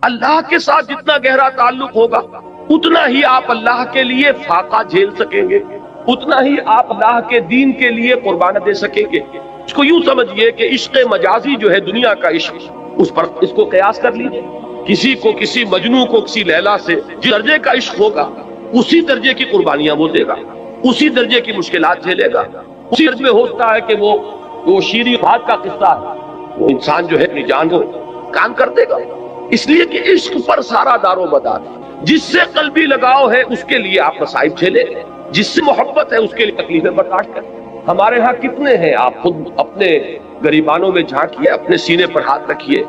اللہ کے ساتھ جتنا گہرا تعلق ہوگا اتنا ہی آپ اللہ کے لیے فاقہ جھیل سکیں گے، اتنا ہی آپ اللہ کے دین کے لیے قربانیاں دے سکیں گے۔ اس کو یوں سمجھیے کہ عشق مجازی جو ہے دنیا کا عشق، اس پر اس کو قیاس کر لیجئے۔ کسی کو، کسی مجنوں کو کسی لیلا سے جس درجے کا عشق ہوگا اسی درجے کی قربانیاں وہ دے گا، اسی درجے کی مشکلات جھیلے گا، اسی درجے میں ہوتا ہے کہ وہ شیریں بات کا قصہ ہے، وہ انسان جو ہے اپنی جان کو کام کر دے گا۔ اس لیے کہ عشق پر سارا دار و مدار ہے۔ جس سے قلبی لگاؤ ہے اس کے لیے آپ مصائب جھیلیں، جس سے محبت ہے اس کے لیے تکلیفیں برداشت کریں۔ ہمارے ہاں کتنے ہیں، آپ خود اپنے گریبانوں میں جھانکیے، اپنے سینے پر ہاتھ رکھیے،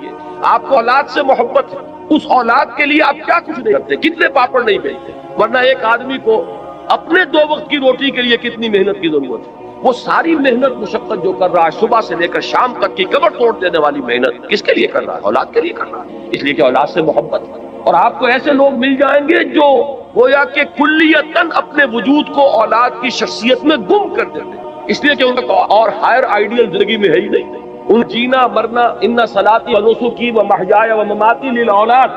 آپ کو اولاد سے محبت ہے، اس اولاد کے لیے آپ کیا کچھ نہیں کرتے، کتنے پاپڑ نہیں بیچتے، ورنہ ایک آدمی کو اپنے 2 وقت کی روٹی کے لیے کتنی محنت کی ضرورت ہے۔ وہ ساری محنت مشقت جو کر رہا ہے صبح سے لے کر شام تک کی کمر توڑ دینے والی محنت کس کے لیے کر رہا ہے؟ اولاد کے لیے کر رہا ہے، اس لیے کہ اولاد سے محبت ہے۔ اور آپ کو ایسے لوگ مل جائیں گے جو گویا کہ کلیتاً اپنے وجود کو اولاد کی شخصیت میں گم کر دیتے ہیں، اس لیے کہ ان کا اور ہائر آئیڈیل زندگی میں ہے ہی نہیں۔ ان جینا مرنا، ان صلاتی و نسکی و محیای و مماتی للاولاد،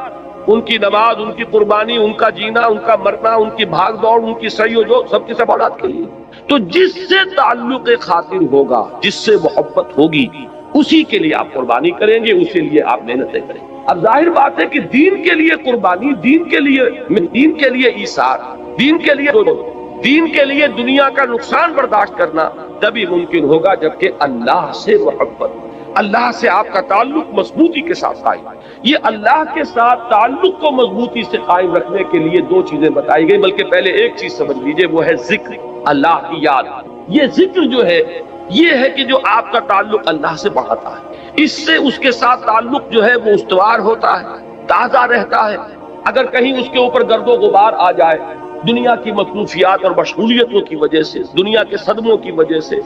ان کی نماز، ان کی قربانی، ان کا جینا، ان کا مرنا، ان کی بھاگ دوڑ، ان کی سعی و جو سب کی سب اولاد کے لیے۔ تو جس سے تعلق خاطر ہوگا، جس سے محبت ہوگی، اسی کے لیے آپ قربانی کریں گے، اسی لیے آپ محنتیں کریں گے۔ اب ظاہر بات ہے کہ دین کے لیے قربانی، دین کے لیے ایثار، دین کے لیے دنیا کا نقصان برداشت کرنا تبھی ممکن ہوگا جبکہ اللہ سے محبت، اللہ سے آپ کا تعلق مضبوطی کے ساتھ قائم۔ یہ اللہ کے ساتھ تعلق کو مضبوطی سے قائم رکھنے کے لیے 2 چیزیں بتائی گئی، بلکہ پہلے ایک چیز سمجھ لیجئے، وہ ہے ذکر، اللہ کی یاد۔ یہ ذکر جو ہے یہ ہے کہ جو آپ کا تعلق اللہ سے بڑھاتا ہے، اس سے اس کے ساتھ تعلق جو ہے وہ استوار ہوتا ہے، تازہ رہتا ہے۔ اگر کہیں اس کے اوپر گرد و غبار آ جائے دنیا کی مصروفیات اور مشغولیتوں کی وجہ سے، دنیا کے صدموں کی وجہ سے،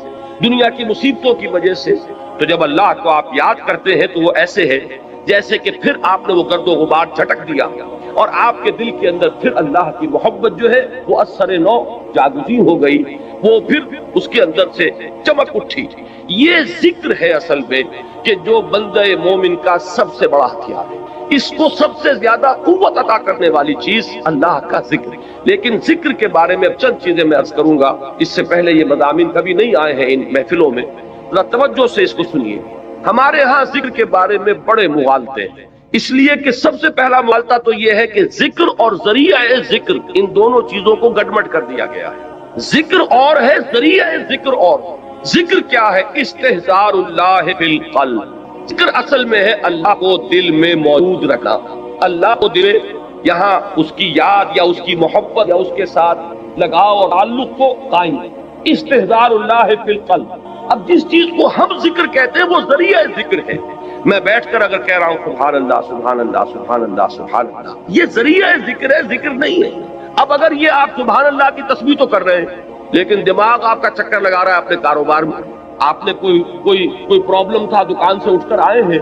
دنیا کی مصیبتوں کی وجہ سے، تو جب اللہ کو آپ یاد کرتے ہیں تو وہ ایسے ہے جیسے کہ پھر آپ نے وہ گرد و غبار جھٹک دیا اور آپ کے دل کے اندر پھر اللہ کی محبت جو ہے وہ اثر نو جاگزی ہو گئی، وہ پھر اس کے اندر سے چمک اٹھی۔ یہ ذکر ہے اصل میں کہ جو بندہ مومن کا سب سے بڑا ہتھیار ہے، اس کو سب سے زیادہ قوت عطا کرنے والی چیز اللہ کا ذکر۔ لیکن ذکر کے بارے میں اب چند چیزیں میں عرض کروں گا، اس سے پہلے یہ مضامین کبھی نہیں آئے ہیں ان محفلوں میں، ذرا توجہ سے اس کو سنیے۔ ہمارے ہاں ذکر کے بارے میں بڑے مغالطے ہیں، اس لیے کہ سب سے پہلا مغالطہ تو یہ ہے کہ ذکر اور ذریعہ ذکر، ان دونوں چیزوں کو گڈمڈ کر دیا گیا ہے۔ ذکر اور ہے، ذریعہ ذکر اور۔ ذکر کیا ہے؟ استحضار اللہ بالقلب۔ ذکر اصل میں ہے اللہ کو دل میں موجود رکھنا، اللہ کو دل میں یہاں اس کی یاد یا اس کی محبت یا اس کے ساتھ لگاؤ اور تعلق کو قائم۔ استحضار اللہ بالقلب۔ اب جس چیز کو ہم ذکر کہتے ہیں وہ ذریعہ ذکر ہے۔ میں بیٹھ کر اگر کہہ رہا ہوں سبحان اللہ سبحان اللہ سبحان اللہ سبحان اللہ، یہ ذریعہ ذکر ہے، ذکر نہیں ہے۔ اب اگر یہ آپ سبحان اللہ کی تسبیح تو کر رہے ہیں لیکن دماغ آپ کا چکر لگا رہا ہے اپنے کاروبار میں، آپ نے کوئی پرابلم تھا، دکان سے اٹھ کر آئے ہیں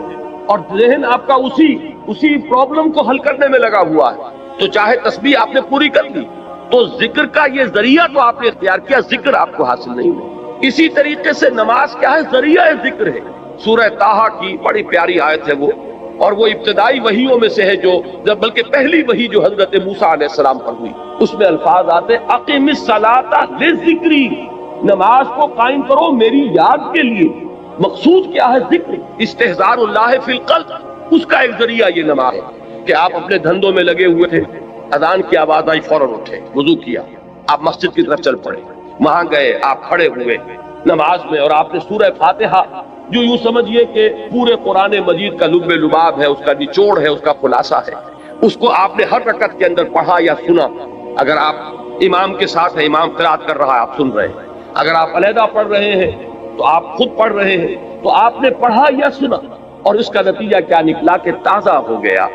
اور ذہن آپ کا اسی پرابلم کو حل کرنے میں لگا ہوا ہے، تو چاہے تسبیح آپ نے پوری کر لی تو ذکر کا یہ ذریعہ تو آپ نے اختیار کیا، ذکر آپ کو حاصل نہیں ہوا۔ اسی طریقے سے نماز کیا ہے؟ ذریعہ ذکر ہے۔ سورہ طٰہٰ کی بڑی پیاری آیت ہے وہ، اور وہ ابتدائی وحیوں میں سے ہے بلکہ پہلی وحی جو حضرت موسیٰ علیہ السلام پر ہوئی، اس میں الفاظ آتے اقم الصلاۃ لذکری، نماز کو قائم کرو میری یاد کے لیے۔ مقصود کیا ہے؟ ذکر، استحضار اللہ فی القلب، اس کا ایک ذریعہ یہ نماز ہے کہ آپ اپنے دھندوں میں لگے ہوئے تھے، اذان کی آواز آئی فوراً اٹھے، وضو کیا، آپ مسجد کی طرف چل پڑے، وہاں گئے، آپ کھڑے ہوئے نماز میں اور آپ نے سورہ فاتحہ جو یوں سمجھیے کہ پورے قرآن مجید کا لب لباب ہے، اس کا نچوڑ ہے، اس کا خلاصہ ہے، اس کو آپ نے ہر رکعت کے اندر پڑھا یا سنا۔ اگر آپ امام کے ساتھ ہیں، امام قرات کر رہا ہے، آپ سن رہے ہیں، اگر آپ علیحدہ پڑھ رہے ہیں تو آپ خود پڑھ رہے ہیں، تو آپ نے پڑھا یا سنا، اور اس کا نتیجہ کیا نکلا کہ تازہ ہو گیا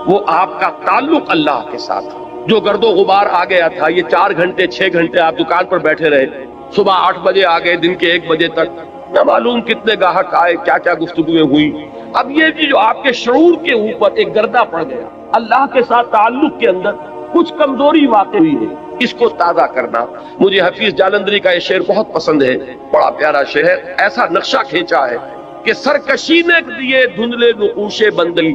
وہ آپ کا تعلق اللہ کے ساتھ۔ جو گرد و غبار آ گیا تھا، یہ 4 گھنٹے 6 گھنٹے آپ دکان پر بیٹھے رہے، صبح 8 بجے آ گئے، دن کے 1 بجے تک نہ معلوم کتنے گاہک آئے، کیا کیا گفتگویں ہوئی۔ اب یہ جو آپ کے شعور کے اوپر ایک گردہ پڑ گیا، اللہ کے ساتھ تعلق کے اندر کچھ کمزوری واقع ہوئی ہے، اس کو تازہ کرنا۔ مجھے حفیظ جالندری کا یہ شعر بہت پسند ہے، بڑا پیارا شعر ہے، ایسا نقشہ کھینچا ہے کہ سرکشی نے دیے دھندلے نقوش بندگی،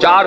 4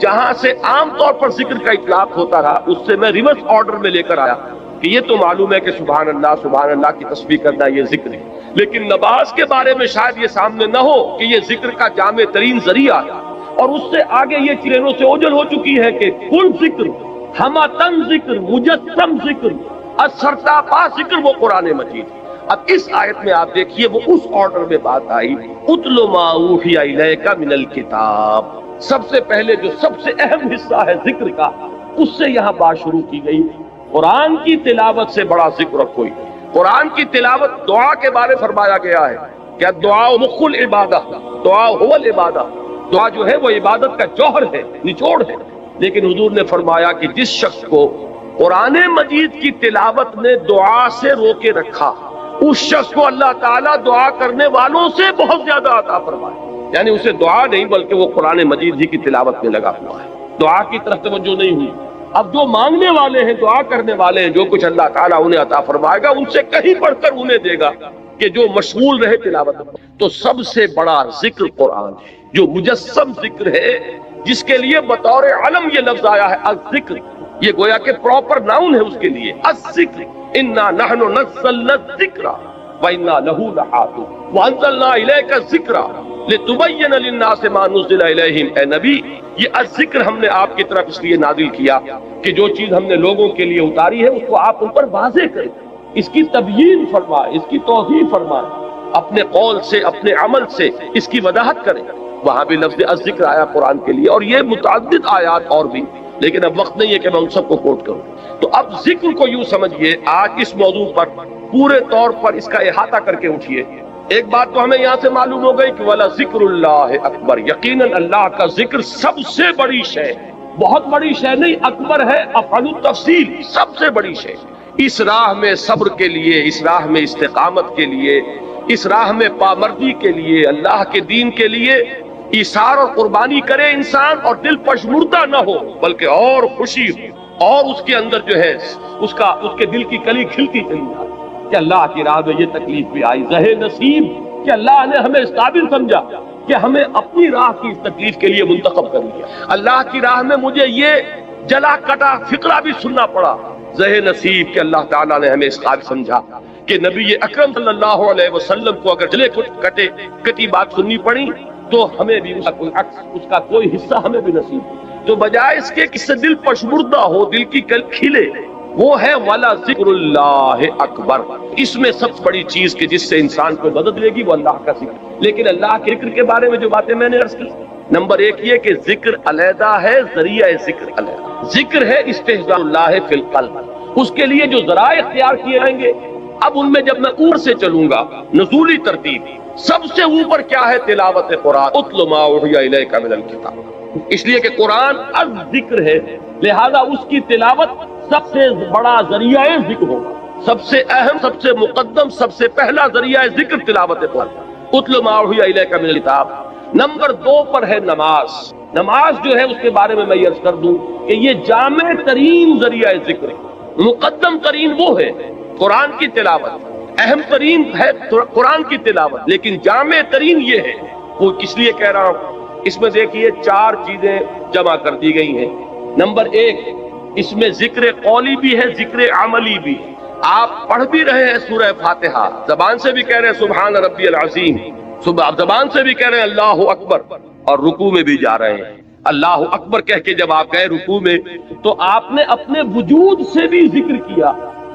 جہاں سے عام طور پر ذکر کا اطلاق ہوتا رہا اس سے میں ریورس آرڈر میں لے کر آیا کہ یہ تو معلوم ہے کہ سبحان اللہ کی تسبیح کرنا یہ ذکر ہے، لیکن نماز کے بارے میں شاید یہ سامنے نہ ہو کہ یہ ذکر کا جامع ترین ذریعہ ہے، اور اس سے آگے یہ چیزوں سے اوجھل ہو چکی ہے کہ کل ذکر، ہمتن ذکر، مجسم ذکر، سرتاپا ذکر وہ قرآن مجید ہے۔ اب اس آیت میں آپ دیکھیے وہ اس آرڈر میں بات آئی، اتل ما اوحی الیک من الکتاب، سب سے پہلے جو سب سے اہم حصہ ہے ذکر کا اس سے یہاں بات شروع کی گئی۔ قرآن کی تلاوت سے بڑا ذکر اب کوئی نہیں۔ قرآن کی تلاوت دعا کے بارے فرمایا گیا ہے کہ دعا مخ العبادہ، دعا هو العبادہ، دعا جو ہے وہ عبادت کا جوہر ہے، نچوڑ ہے، لیکن حضور نے فرمایا کہ جس شخص کو قرآن مجید کی تلاوت نے دعا سے روکے رکھا اس شخص کو اللہ تعالیٰ دعا کرنے والوں سے بہت زیادہ عطا فرمائے، یعنی اسے دعا نہیں بلکہ وہ قرآن مجید ہی کی تلاوت میں لگا ہوا ہے، دعا کی طرف توجہ نہیں ہوئی۔ اب جو مانگنے والے ہیں، دعا کرنے والے ہیں، جو کچھ اللہ تعالیٰ انہیں عطا فرمائے گا ان سے کہیں بڑھ کر انہیں دے گا کہ جو مشغول رہے تلاوت میں۔ تو سب سے بڑا ذکر قرآن ہے، جو مجسم ذکر ہے، جس کے لیے بطور علم یہ لفظ آیا ہے الذکر، یہ گویا کہ پراپر ناؤن ہے اس کے لیے، الذکر، انا نحن نزلنا الذکر وانا لہ لحافظون وانزلنا الیک الذکر لتبین للناس ما نزل الیہم۔ اے نبی، یہ الذکر ہم نے آپ کی طرف اس لیے نازل کیا کہ جو چیز ہم نے لوگوں کے لیے اتاری ہے اس کو آپ ان پر واضح کریں، اس کی تبیین فرمائے، اس کی توضیح فرمائے، اپنے قول سے اپنے عمل سے اس کی وضاحت کریں۔ وہاں بھی لفظ الذکر آیا قرآن کے لیے، اور یہ متعدد آیات اور بھی، لیکن اب وقت نہیں ہے کہ میں ان سب کو کوٹ کروں۔ تو اب ذکر کو یوں سمجھیے، آج اس موضوع پر پورے طور پر اس کا احاطہ کر کے اٹھیے۔ ایک بات تو ہمیں یہاں سے معلوم ہو گئی کہ وَلَا ذِكْرُ اللَّهِ اکبر، یقیناً اللہ کا ذکر سب سے بڑی شے، بہت بڑی شے نہیں، اکبر ہے افعل التفصیل، سب سے بڑی شے۔ اس راہ میں صبر کے لیے، اس راہ میں استقامت کے لیے، اس راہ میں پامردی کے لیے، اللہ کے دین کے لیے ایثار اور قربانی کرے انسان اور دل پشمردہ نہ ہو بلکہ اور خوشی ہو، اور اس کے اندر جو ہے اس کے دل کی کلی کھلتی چلی جائے کہ اللہ کی راہ میں یہ تکلیف بھی آئی، زہ نصیب کہ اللہ نے ہمیں اس قابل سمجھا کہ ہمیں اپنی راہ کی اس تکلیف کے لیے منتخب کر لیا، اللہ کی راہ میں مجھے یہ جلا کٹا فقرہ بھی سننا پڑا، زہ نصیب کہ اللہ تعالیٰ نے ہمیں اس قابل سمجھا کہ نبی اکرم صلی اللہ علیہ وسلم کو اگر جلے کٹی بات سننی پڑی تو ہمیں بھی اس کا کوئی عکس، اس کا کوئی حصہ ہمیں بھی نصیب ہو۔ تو بجائے اس کے کس سے دل پشمردہ ہو، دل کی کل کھلے، وہ ہے وَلَا ذِكْرُ اللَّهِ اکبر۔ اس میں سب سے بڑی چیز کہ جس سے انسان کو مدد لے گی وہ اللہ کا ذکر۔ لیکن اللہ کے ذکر کے بارے میں جو باتیں میں نے عرض کی، نمبر ایک یہ کہ ذکر علیحدہ ہے، ذریعہ ذکر علیحدہ۔ ذکر ہے استحضار اللہ فی القلب، اس کے لیے جو ذرائع اختیار کیے جائیں گے، اب ان میں جب میں اوپر سے چلوں گا، نزولی ترتیب، سب سے اوپر کیا ہے؟ تلاوت قرآن، اتل ما اوحی الیک من الکتاب، اس لیے کہ قرآن الذکر ہے، لہذا اس کی تلاوت سب سے بڑا ذریعہ ذکر ہوگا، سب سے اہم، سب سے مقدم، سب سے پہلا ذریعہ ذکر تلاوت قرآن، اتل ما اوحی الیک من الکتاب۔ نمبر 2 پر ہے نماز۔ نماز جو ہے اس کے بارے میں عرض کر دوں کہ یہ جامع ترین ذریعہ ذکر ہے، مقدم ترین وہ ہے قرآن کی تلاوت، اہم ترین ہے قرآن کی تلاوت، لیکن جامع ترین یہ ہے۔ وہ کس لیے کہہ رہا ہوں؟ اس میں دیکھیے 4 چیزیں جمع کر دی گئی ہیں۔ نمبر 1، اس میں ذکر قولی بھی ہے، ذکر عملی بھی ہے۔ آپ پڑھ بھی رہے ہیں سورہ فاتحہ، زبان سے بھی کہہ رہے ہیں سبحان ربی العظیم، زبان سے بھی کہہ رہے ہیں اللہ اکبر، اور رکوع میں بھی جا رہے ہیں اللہ اکبر کہہ کے۔ جب آپ گئے رکوع میں تو آپ نے اپنے وجود سے بھی ذکر کیا،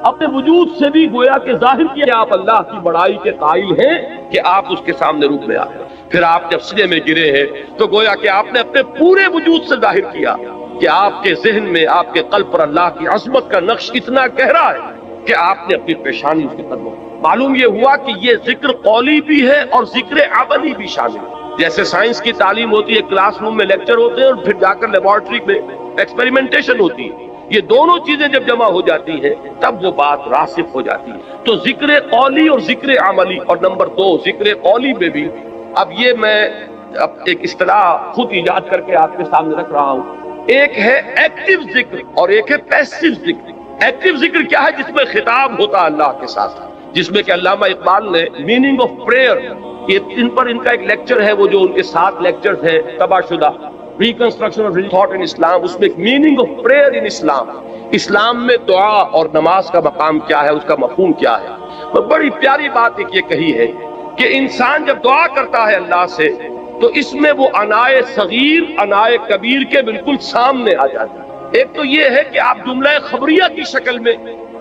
اپنے وجود سے بھی گویا کہ ظاہر کیا کہ آپ اللہ کی بڑائی کے قائل ہیں کہ آپ اس کے سامنے رک میں آئے۔ پھر آپ جب سجدے میں گرے ہیں تو گویا کہ آپ نے اپنے پورے وجود سے ظاہر کیا کہ آپ کے ذہن میں، آپ کے قلب پر اللہ کی عظمت کا نقش اتنا گہرا ہے کہ آپ نے اپنی پیشانی اس کے قدموں۔ معلوم یہ ہوا کہ یہ ذکر قولی بھی ہے اور ذکر عملی بھی شامل ہے۔ جیسے سائنس کی تعلیم ہوتی ہے، کلاس روم میں لیکچر ہوتے ہیں اور پھر جا کر لیبارٹری میں ایکسپیریمنٹیشن ہوتی ہے، یہ دونوں چیزیں جب جمع ہو جاتی ہیں تب وہ بات راسخ ہو جاتی ہے۔ تو ذکر قولی اور ذکر عملی، اور نمبر 2 ذکر قولی میں بھی، اب یہ میں ایک اصطلاح خود ایجاد کر کے آپ کے سامنے رکھ رہا ہوں۔ ایک ہے ایکٹیو ذکر اور ایک ہے پیسیو ذکر۔ ایکٹیو ذکر کیا ہے؟ جس میں خطاب ہوتا ہے اللہ کے ساتھ، جس میں کہ علامہ اقبال نے میننگ آف پریئر، ان کا ایک لیکچر ہے، وہ جو ان کے 7 لیکچرز ہیں تباہ شدہ، ریکنسٹرکشن آف تھاٹ ان اسلام، اس میں ایک میننگ آف پریئر ان اسلام، اسلام میں دعا اور نماز کا مقام کیا ہے، اس کا مفہوم کیا ہے۔ تو بڑی پیاری بات ایک یہ کہی ہے کہ انسان جب دعا کرتا ہے اللہ سے تو اس میں وہ انائے صغیر انائے کبیر کے بالکل سامنے آ جاتا ہے۔ ایک تو یہ ہے کہ آپ جملہ خبریہ کی شکل میں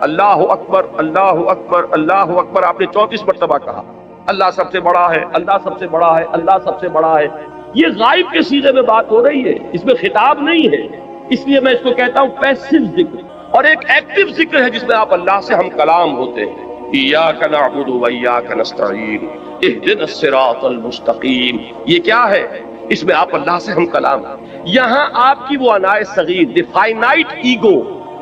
اللہ اکبر اللہ اکبر اللہ اکبر آپ نے 34 مرتبہ کہا، اللہ سب سے بڑا ہے، اللہ سب سے بڑا ہے، اللہ سب سے بڑا ہے، یہ غائب کے سیغے میں بات ہو رہی ہے، اس میں خطاب نہیں ہے، اس لیے میں اس کو کہتا ہوں پیسو ذکر، اور ایک ایکٹیو ذکر ہے جس میں آپ اللہ سے ہم کلام ہوتے ہیں۔ ایاک نعبد و ایاک نستعین اہدنا الصراط المستقیم، یہ کیا ہے؟ اس میں آپ اللہ سے ہم کلام ہیں۔ یہاں آپ کی وہ انائے صغیر دی فائنائٹ ایگو،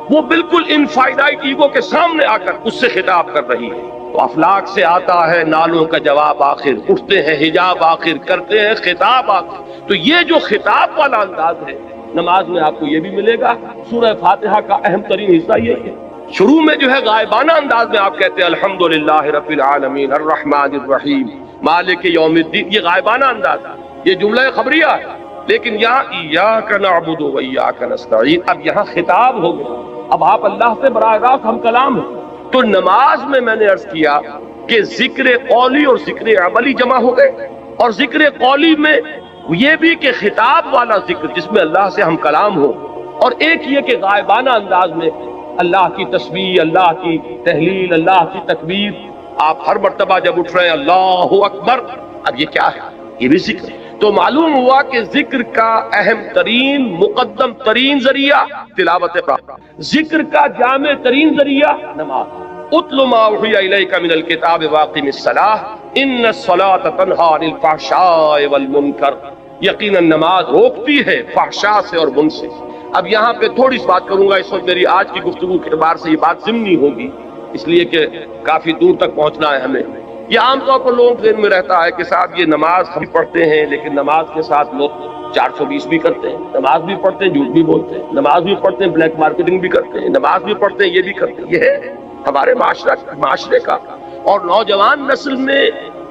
وہ بالکل انفائنائٹ ایگو کے سامنے آ کر اس سے خطاب کر رہی ہے۔ تو افلاک سے آتا ہے نالوں کا جواب آخر، اٹھتے ہیں حجاب آخر، کرتے ہیں خطاب آخر۔ تو یہ جو خطاب والا انداز ہے نماز میں آپ کو یہ بھی ملے گا۔ سورہ فاتحہ کا اہم ترین حصہ یہ ہے، شروع میں جو ہے غائبانہ انداز میں آپ کہتے ہیں الحمدللہ رب العالمین الرحمن الرحیم مالک یوم الدین، یہ غائبانہ انداز ہے، یہ جملہ خبریہ ہے۔ لیکن یہاں ایاک نعبد و ایاک نستعین، اب یہاں خطاب ہو گیا، اب آپ اللہ سے براہ راست ہم کلام ہیں۔ تو نماز میں میں نے عرض کیا کہ ذکر قولی اور ذکر عملی جمع ہو گئے، اور ذکر قولی میں یہ بھی کہ خطاب والا ذکر جس میں اللہ سے ہم کلام ہو، اور ایک یہ کہ غائبانہ انداز میں اللہ کی تسبیح، اللہ کی تحلیل، اللہ کی تکبیر، آپ ہر مرتبہ جب اٹھ رہے ہیں اللہ اکبر، اب یہ کیا ہے؟ یہ بھی ذکر ہے۔ تو معلوم ہوا کہ ذکر کا اہم ترین مقدم ترین ذریعہ تلاوت قرآن، ذکر کا جامع ترین ذریعہ نماز۔ اتل ما اوحی الیک من الکتاب واقم الصلاۃ ان الصلاۃ تنہی عن الفحشاء والمنکر، یقیناً نماز روکتی ہے فحشاء سے اور منکر سے۔ اب یہاں پہ تھوڑی سی بات کروں گا، اس وقت میری آج کی گفتگو کے اعتبار سے یہ بات ضمنی ہوگی، اس لیے کہ کافی دور تک پہنچنا ہے ہمیں۔ یہ عام طور پر لوگوں کے ذہن میں رہتا ہے کہ صاحب یہ نماز ہم پڑھتے ہیں، لیکن نماز کے ساتھ لوگ 420 بھی کرتے ہیں، نماز بھی پڑھتے ہیں جھوٹ بھی بولتے ہیں، نماز بھی پڑھتے ہیں بلیک مارکیٹنگ بھی کرتے ہیں، نماز بھی پڑھتے ہیں یہ بھی کرتے ہیں۔ یہ ہے ہمارے معاشرے کا، اور نوجوان نسل میں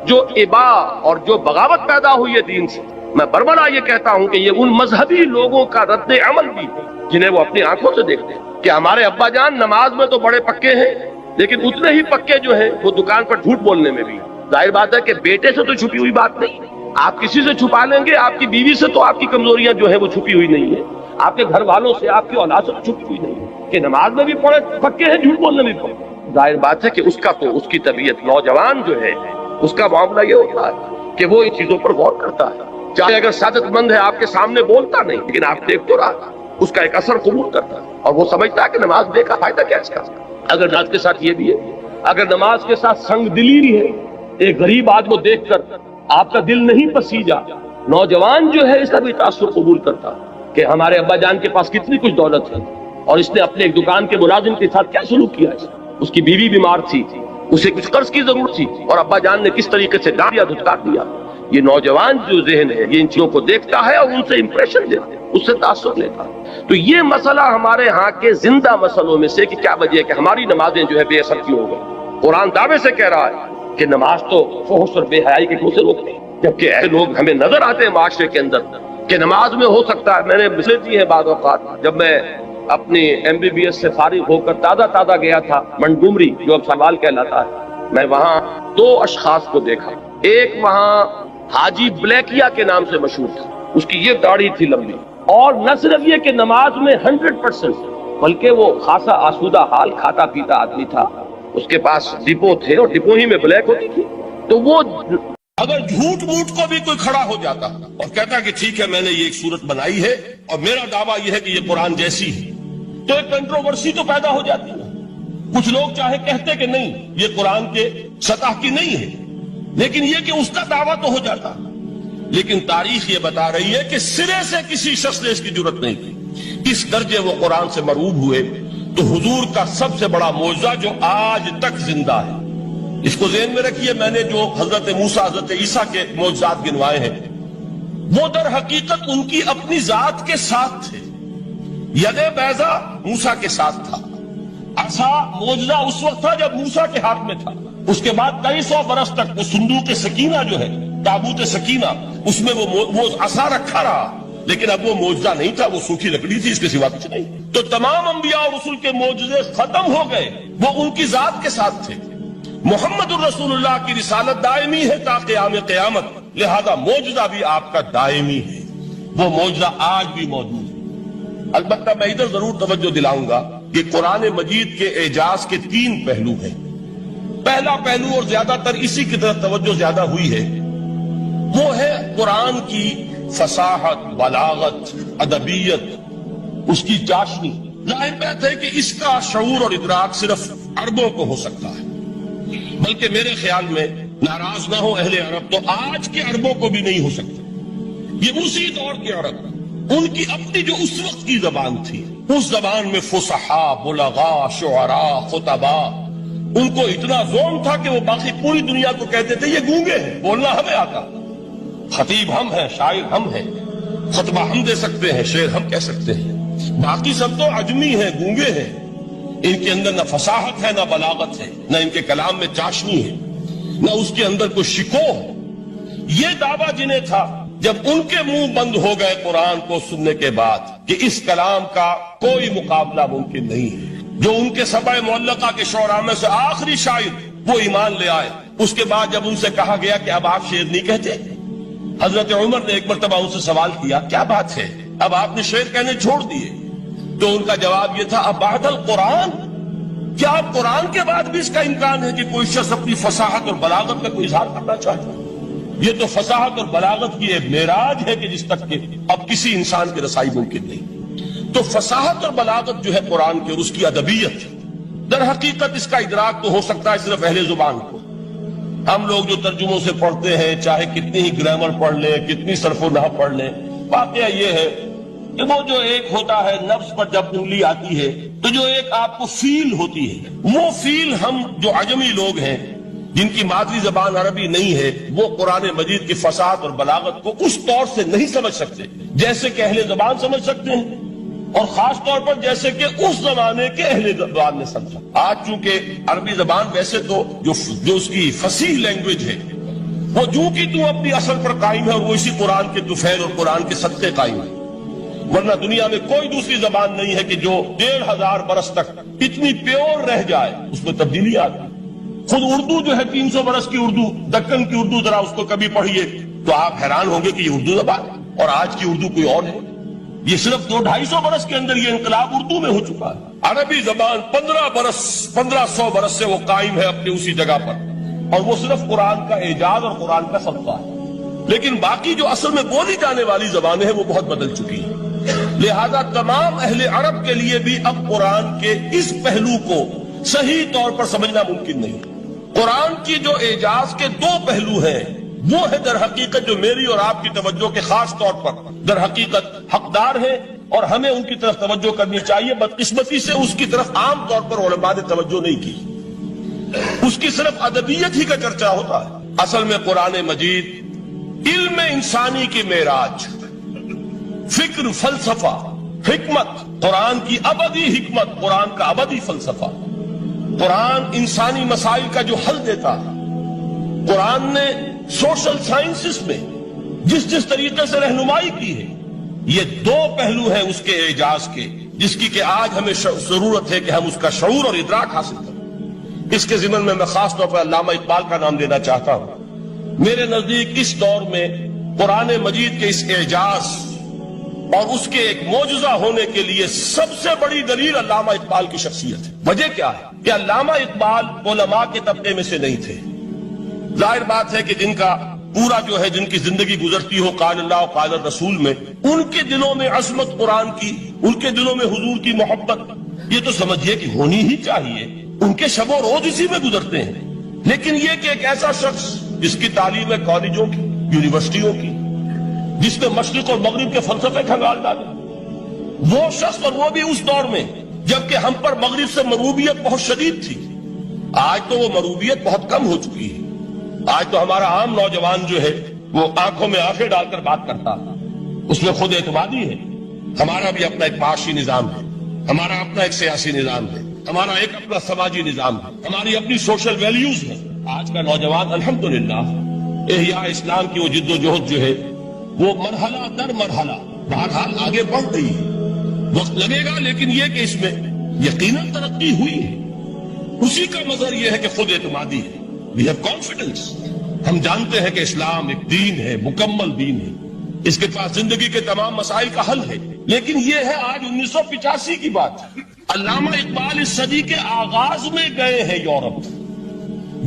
جو ابا اور جو بغاوت پیدا ہوئی ہے دین سے، میں بربلا یہ کہتا ہوں کہ یہ ان مذہبی لوگوں کا رد عمل بھی ہے جنہیں وہ اپنی آنکھوں سے دیکھتے ہیں کہ ہمارے ابا جان نماز میں تو بڑے پکے ہیں، لیکن اتنے ہی پکے جو ہیں وہ دکان پر جھوٹ بولنے میں بھی۔ ظاہر بات ہے کہ بیٹے سے تو چھپی ہوئی بات نہیں، آپ کسی سے چھپا لیں گے، آپ کی بیوی سے تو آپ کی کمزوریاں جو ہیں وہ چھپی ہوئی نہیں ہے، آپ کے گھر والوں سے، آپ کی اولاد سے تو چھپی ہوئی نہیں ہے کہ نماز میں بھی پڑھے پکے ہیں، جھوٹ بولنے میں بھی پکے۔ ظاہر بات ہے کہ اس کا تو اس کی طبیعت، نوجوان جو ہے اس کا معاملہ یہ ہوتا ہے کہ وہ ان چیزوں پر غور کرتا ہے، چاہے اگر سعادت مند ہے آپ کے سامنے بولتا نہیں، لیکن آپ دیکھ تو رہا، اس کا ایک اثر قبول کرتا ہے، اور وہ سمجھتا ہے کہ نماز بے کا فائدہ کیا ہے اس کا۔ اگر نماز کے ساتھ یہ بھی ہے، اگر نماز کے ساتھ سنگ دلی بھی ہے، ایک غریب آدمی کو دیکھ کر آپ کا دل نہیں پسیجا، نوجوان جو ہے اس کا بھی تاثر قبول کرتا کہ ہمارے ابا جان کے پاس کتنی کچھ دولت ہے، اور اس نے اپنے ایک دکان کے ملازم کے ساتھ کیا سلوک کیا ہے، اس کی بیوی بیمار تھی، اسے کچھ قرض کی ضرورت تھی، اور ابا جان نے کس طریقے سے ڈانٹ دیا، دھتکار دیا۔ یہ نوجوان جو ذہن ہے یہ ان چیزوں کو دیکھتا ہے اور ان سے امپریشن لیتا ہے، اس سے تاثر لیتا ہے۔ تو یہ مسئلہ ہمارے ہاں کے زندہ مسئلوں میں سے کہ کیا وجہ ہے کہ ہماری نمازیں جو ہے بے اثر کیوں ہو گئی۔ قرآن دعوے سے کہہ رہا ہے کہ نماز تو فحش اور بے حیائی کے منہ سے روکتے ہیں، جبکہ ایسے لوگ ہمیں نظر آتے ہیں معاشرے کے اندر کہ نماز میں ہو سکتا ہے۔ میں نے مثالیں دی ہیں بعض اوقات، جب میں اپنی MBBS سے فارغ ہو کر تازہ گیا تھا منٹگومری جو اب سوال کہلاتا ہے، میں وہاں 2 اشخاص کو دیکھا۔ ایک وہاں حاجی بلیکیا کے نام سے مشہور تھا، اس کی یہ داڑھی تھی لمبی، اور نہ صرف یہ کہ نماز میں 100%، بلکہ وہ خاصا آسودہ حال کھاتا پیتا آدمی تھا، اس کے پاس ڈپو تھے اور ڈپو ہی میں بلیک ہوتی تھی۔ تو وہ اگر جھوٹ موٹ کو بھی کوئی کھڑا ہو جاتا اور کہتا کہ ٹھیک ہے میں نے یہ ایک صورت بنائی ہے اور میرا دعویٰ یہ ہے کہ یہ قرآن جیسی ہے، تو ایک کنٹروورسی تو پیدا ہو جاتی ہے۔ کچھ لوگ چاہے کہتے کہ نہیں یہ قرآن کے سطح کی نہیں ہے، لیکن یہ کہ اس کا دعویٰ تو ہو جاتا۔ لیکن تاریخ یہ بتا رہی ہے کہ سرے سے کسی شخص نے اس کی جرت نہیں کی، اس درجے وہ قرآن سے مرعوب ہوئے۔ تو حضور کا سب سے بڑا معجزہ جو آج تک زندہ ہے، اس کو ذہن میں رکھیے، میں نے جو حضرت موسیٰ حضرت عیسیٰ کے معجزات گنوائے ہیں وہ در حقیقت ان کی اپنی ذات کے ساتھ تھے۔ ید بیضا موسیٰ کے ساتھ تھا، عصا معجزہ اس وقت تھا جب موسیٰ کے ہاتھ میں تھا، اس کے بعد کئی 100 برس تک وہ صندوق سکینہ جو ہے، تابوت سکینہ، اس میں وہ عصا رکھا رہا، لیکن اب وہ معجزہ نہیں تھا، وہ سوکھی لکڑی تھی، اس کے سوا کچھ نہیں۔ تو تمام انبیاء اور رسول کے معجزے ختم ہو گئے، وہ ان کی ذات کے ساتھ تھے۔ محمد الرسول اللہ کی رسالت دائمی ہے تا قیام قیامت، لہذا معجزہ بھی آپ کا دائمی ہے، وہ معجزہ آج بھی موجود ہے۔ البتہ میں ادھر ضرور توجہ دلاؤں گا کہ قرآن مجید کے اعجاز کے 3 پہلو ہیں۔ پہلا پہلو، اور زیادہ تر اسی کی طرف توجہ زیادہ ہوئی ہے، وہ ہے قرآن کی فصاحت، بلاغت، ادبیت، اس کی چاشنی۔ ظاہر بات ہے کہ اس کا شعور اور ادراک صرف عربوں کو ہو سکتا ہے، بلکہ میرے خیال میں ناراض نہ ہو اہل عرب تو آج کے عربوں کو بھی نہیں ہو سکتا۔ یہ اسی دور کے عرب، ان کی اپنی جو اس وقت کی زبان تھی، اس زبان میں فصحاء، بلغاء، شعراء، خطباء، ان کو اتنا ذوق تھا کہ وہ باقی پوری دنیا کو کہتے تھے یہ گونگے ہیں، بولنا ہمیں آتا، خطیب ہم ہیں، شاعر ہم ہیں، خطبہ ہم دے سکتے ہیں، شعر ہم کہہ سکتے ہیں، باقی سب تو عجمی ہیں، گونگے ہیں، ان کے اندر نہ فصاحت ہے، نہ بلاغت ہے، نہ ان کے کلام میں چاشنی ہے، نہ اس کے اندر کوئی شکوہ ہے۔ یہ دعویٰ جنہیں تھا، جب ان کے منہ بند ہو گئے قرآن کو سننے کے بعد کہ اس کلام کا کوئی مقابلہ ممکن نہیں ہے، جو ان کے سبع معلقہ کے شعراء میں سے آخری شاعر وہ ایمان لے آئے، اس کے بعد جب ان سے کہا گیا کہ اب آپ شعر نہیں کہتے، حضرت عمر نے ایک مرتبہ ان سے سوال کیا کیا بات ہے، اب آپ نے شعر کہنے چھوڑ دیے؟ تو ان کا جواب یہ تھا، اب بعد القرآن، کیا اب قرآن کے بعد بھی اس کا امکان ہے کہ کوئی شخص اپنی فصاحت اور بلاغت کا کوئی اظہار کرنا چاہے؟ یہ تو فصاحت اور بلاغت کی ایک معراج ہے کہ جس تک کہ اب کسی انسان کی رسائی ممکن نہیں۔ تو فصاحت اور بلاغت جو ہے قرآن کی اور اس کی ادبیت، در حقیقت اس کا ادراک تو ہو سکتا ہے صرف اہل زبان کو۔ ہم لوگ جو ترجموں سے پڑھتے ہیں، چاہے کتنی ہی گرامر پڑھ لیں، کتنی صرف و نحو پڑھ لیں، واقعہ یہ ہے کہ وہ جو ایک ہوتا ہے نفس پر جب انگلی آتی ہے تو جو ایک آپ کو فیل ہوتی ہے، وہ فیل ہم جو عجمی لوگ ہیں جن کی مادری زبان عربی نہیں ہے، وہ قرآن مجید کی فصاحت اور بلاغت کو اس طور سے نہیں سمجھ سکتے جیسے کہ اہل زبان سمجھ سکتے ہیں، اور خاص طور پر جیسے کہ اس زمانے کے اہل زبان نے سمجھا۔ آج چونکہ عربی زبان ویسے تو جو اس کی فصیح لینگویج ہے وہ جو کی تو اپنی اصل پر قائم ہے، اور وہ اسی قرآن کے طفیل اور قرآن کے صدقے قائم ہے، ورنہ دنیا میں کوئی دوسری زبان نہیں ہے کہ جو 1500 برس تک اتنی پیور رہ جائے، اس میں تبدیلی آتی۔ خود اردو جو ہے 300 برس کی اردو، دکن کی اردو، ذرا اس کو کبھی پڑھیے تو آپ حیران ہوں گے کہ یہ اردو زبان ہے اور آج کی اردو کوئی اور ہے۔ یہ صرف 200-250 برس کے اندر یہ انقلاب اردو میں ہو چکا ہے۔ عربی زبان 1500 برس سے وہ قائم ہے اپنی اسی جگہ پر، اور وہ صرف قرآن کا اعجاز اور قرآن کا صدقہ ہے، لیکن باقی جو اصل میں بولی جانے والی زبانیں ہیں وہ بہت بدل چکی ہیں۔ لہذا تمام اہل عرب کے لیے بھی اب قرآن کے اس پہلو کو صحیح طور پر سمجھنا ممکن نہیں۔ قرآن کی جو اعجاز کے 2 پہلو ہیں، وہ ہے در حقیقت جو میری اور آپ کی توجہ کے خاص طور پر در حقیقت حقدار ہیں، اور ہمیں ان کی طرف توجہ کرنی چاہیے۔ بدقسمتی سے اس کی طرف عام طور پر علماء نے توجہ نہیں کی، اس کی صرف ادبیت ہی کا چرچا ہوتا ہے۔ اصل میں قرآن مجید علم انسانی کی معراج، فکر، فلسفہ، حکمت، قرآن کی ابدی حکمت، قرآن کا ابدی فلسفہ، قرآن انسانی مسائل کا جو حل دیتا ہے، قرآن نے سوشل سائنسز میں جس طریقے سے رہنمائی کی ہے، یہ 2 پہلو ہیں اس کے اعجاز کے، جس کی کہ آج ہمیں ضرورت ہے کہ ہم اس کا شعور اور ادراک حاصل کریں۔ اس کے ضمن میں خاص طور پر علامہ اقبال کا نام لینا چاہتا ہوں۔ میرے نزدیک اس دور میں قرآن مجید کے اس اعجاز اور اس کے ایک معجزہ ہونے کے لیے سب سے بڑی دلیل علامہ اقبال کی شخصیت ہے۔ وجہ کیا ہے کہ علامہ اقبال علماء کے طبقے میں سے نہیں تھے۔ ظاہر بات ہے کہ جن کا پورا جو ہے جن کی زندگی گزرتی ہو قال اللہ و قال الرسول میں، ان کے دلوں میں عظمت قرآن کی، ان کے دلوں میں حضور کی محبت، یہ تو سمجھیے کہ ہونی ہی چاہیے، ان کے شب و روز اسی میں گزرتے ہیں۔ لیکن یہ کہ ایک ایسا شخص جس کی تعلیم ہے کالجوں کی، یونیورسٹیوں کی، جس نے مشرق اور مغرب کے فلسفے کھنگال ڈالے، وہ شخص، اور وہ بھی اس دور میں جبکہ ہم پر مغرب سے مروبیت بہت شدید تھی۔ آج تو وہ مروبیت بہت کم ہو چکی ہے۔ آج تو ہمارا عام نوجوان جو ہے وہ آنکھوں میں آنکھیں ڈال کر بات کرتا ہے، اس میں خود اعتمادی ہے۔ ہمارا بھی اپنا ایک معاشی نظام ہے، ہمارا اپنا ایک سیاسی نظام ہے، ہمارا ایک اپنا سماجی نظام ہے، ہماری اپنی سوشل ویلیوز ہیں۔ آج کا نوجوان الحمدللہ احیاء اسلام کی وہ جد و جہد جو ہے وہ مرحلہ در مرحلہ بہرحال آگے بڑھ رہی ہے، وقت لگے گا، لیکن یہ کہ اس میں یقیناً ترقی ہوئی ہے۔ اسی کا مظہر یہ ہے کہ خود اعتمادی ہے، وی ہیو کانفیڈنس۔ ہم جانتے ہیں کہ اسلام ایک دین ہے، مکمل دین ہے، اس کے پاس زندگی کے تمام مسائل کا حل ہے۔ لیکن یہ ہے آج 1985 کی بات۔ علامہ اقبال اس صدی کے آغاز میں گئے ہیں یورپ،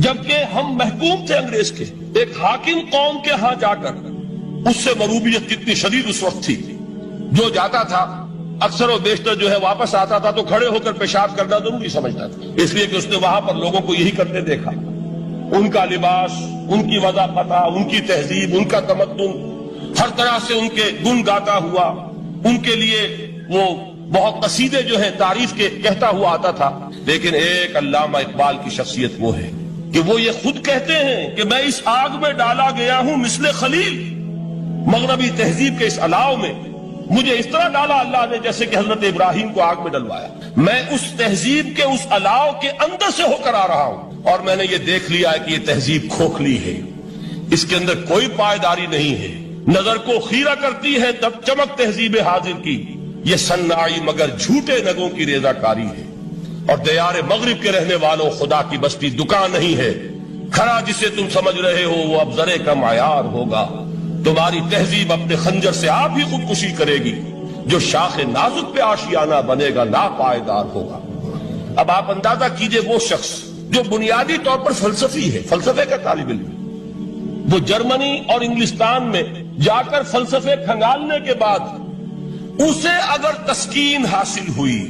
جبکہ ہم محکوم تھے انگریز کے، ایک حاکم قوم کے ہاں جا کر۔ اس سے مروبیت کتنی شدید اس وقت تھی، جو جاتا تھا اکثر و بیشتر جو ہے واپس آتا تھا تو کھڑے ہو کر پیشاب کرنا ضروری سمجھتا تھا، اس لیے کہ اس نے وہاں پر لوگوں کو یہی کرتے دیکھا۔ ان کا لباس، ان کی وضاحت، ان کی تہذیب، ان کا تمدن، ہر طرح سے ان کے گن گاتا ہوا، ان کے لیے وہ بہت قصیدے جو ہے تعریف کے کہتا ہوا آتا تھا۔ لیکن ایک علامہ اقبال کی شخصیت وہ ہے کہ وہ یہ خود کہتے ہیں کہ میں اس آگ میں ڈالا گیا ہوں مثل خلیل، مغربی تہذیب کے اس الاؤ میں مجھے اس طرح ڈالا اللہ نے جیسے کہ حضرت ابراہیم کو آگ میں ڈلوایا۔ میں اس تہذیب کے اس الاؤ کے اندر سے ہو کر آ رہا ہوں، اور میں نے یہ دیکھ لیا ہے کہ یہ تہذیب کھوکھلی ہے، اس کے اندر کوئی پائیداری نہیں ہے، نظر کو خیرہ کرتی ہے تب چمک تہذیب حاضر کی، یہ صناعی مگر جھوٹے نگوں کی ریزہ کاری ہے۔ اور دیار مغرب کے رہنے والوں، خدا کی بستی دکان نہیں ہے، کھڑا جسے تم سمجھ رہے ہو وہ اب ذرے کا معیار ہوگا۔ تمہاری تہذیب اپنے خنجر سے آپ ہی خودکشی کرے گی، جو شاخ نازک پہ آشیانہ بنے گا ناپائیدار ہوگا۔ اب آپ اندازہ کیجئے وہ شخص جو بنیادی طور پر فلسفی ہے، فلسفے کا طالب علم، وہ جرمنی اور انگلستان میں جا کر فلسفے کھنگالنے کے بعد اسے اگر تسکین حاصل ہوئی،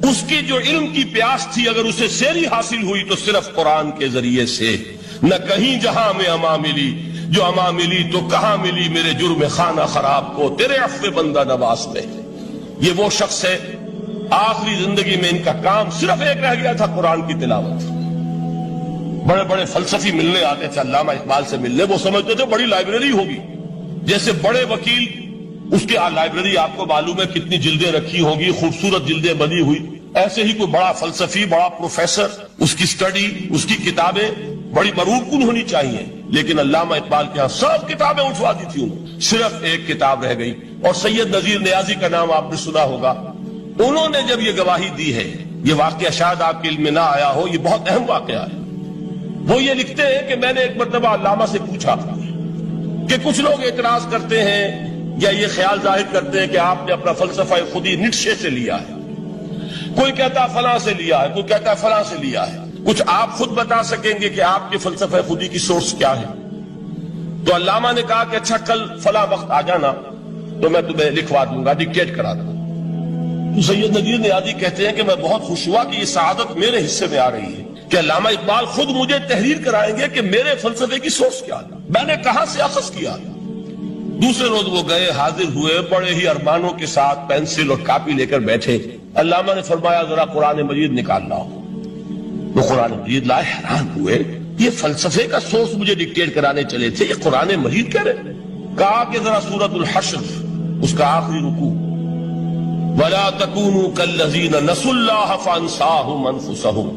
اس کی جو علم کی پیاس تھی اگر اسے سیری حاصل ہوئی تو صرف قرآن کے ذریعے سے، نہ کہیں جہاں میں اما ملی، جو اما ملی تو کہاں ملی میرے جرم خانہ خراب کو تیرے عفو بندہ نواز میں۔ یہ وہ شخص ہے آخری زندگی میں ان کا کام صرف ایک رہ گیا تھا، قرآن کی تلاوت۔ بڑے بڑے فلسفی ملنے آتے تھے علامہ اقبال سے ملنے، وہ سمجھتے تھے بڑی لائبریری ہوگی، جیسے بڑے وکیل اس کے لائبریری آپ کو معلوم ہے کتنی جلدیں رکھی ہوگی، خوبصورت جلدیں بنی ہوئی، ایسے ہی کوئی بڑا فلسفی، بڑا پروفیسر، اس کی سٹڈی، اس کی کتابیں بڑی مروب کن ہونی چاہیے۔ لیکن علامہ اقبال کے ہاں سب کتابیں اٹھوا دی تھی انہوں، صرف ایک کتاب رہ گئی، اور سید نذیر نیازی کا نام آپ نے سنا ہوگا۔ انہوں نے جب یہ گواہی دی ہے، یہ واقعہ شاید آپ کے علم میں نہ آیا ہو، یہ بہت اہم واقعہ ہے۔ وہ یہ لکھتے ہیں کہ میں نے ایک مرتبہ علامہ سے پوچھا کہ کچھ لوگ اعتراض کرتے ہیں یا یہ خیال ظاہر کرتے ہیں کہ آپ نے اپنا فلسفہ خودی نیٹشے سے لیا ہے، کوئی کہتا فلاں سے لیا ہے، کوئی کہتا فلاں سے لیا ہے، کچھ آپ خود بتا سکیں گے کہ آپ کے فلسفہ خودی کی سورس کیا ہے؟ تو علامہ نے کہا کہ اچھا کل فلاں وقت آ جانا تو میں تمہیں لکھوا دوں گا، ڈکٹیٹ کرا دوں گا۔ تو سید نذیر نیازی کہتے ہیں کہ میں بہت خوش ہوا کہ یہ سعادت میرے حصے میں آ رہی ہے کہ علامہ اقبال خود مجھے تحریر کرائیں گے کہ میرے فلسفے کی سورس کیا ہے، میں نے کہاں سے اخذ کیا۔ دوسرے روز وہ گئے، حاضر ہوئے، بڑے ہی ارمانوں کے ساتھ پینسل اور کاپی لے کر بیٹھے۔ علامہ نے فرمایا ذرا قرآن مجید نکال لاؤ۔ وہ قرآن مجید لائے، حیران ہوئے، یہ فلسفے کا سورس مجھے ڈکٹیٹ کرانے چلے تھے، یہ قرآن مجید کہہ رہے۔ کہا کہ ذرا سورۃ الحشر اس کا آخری رکوع، وَلَا تَكُونُوا كَالَّذِينَ نَسُوا اللَّهَ فَأَنسَاهُمْ أَنفُسَهُمْ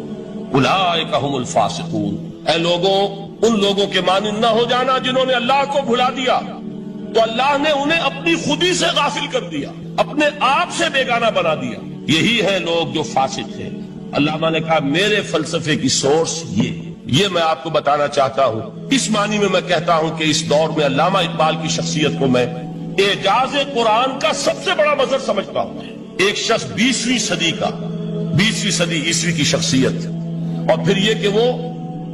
أُولَٰئِكَ هُمُ الْفَاسِقُونَ۔ اے لوگوں، ان لوگوں کے مانند نہ ہو جانا جنہوں نے اللہ کو بھلا دیا، تو اللہ نے انہیں اپنی خودی سے غافل کر دیا، اپنے آپ سے بیگانہ بنا دیا، یہی ہے لوگ جو فاسق ہیں۔ علامہ نے کہا میرے فلسفے کی سورس یہ میں آپ کو بتانا چاہتا ہوں۔ اس معنی میں کہتا ہوں کہ اس دور میں علامہ اقبال کی شخصیت کو میں اعجاز قرآن کا سب سے بڑا مظہر سمجھتا ہوں۔ ایک شخص 20ویں صدی کا، 20ویں صدی عیسوی کی شخصیت، اور پھر یہ کہ وہ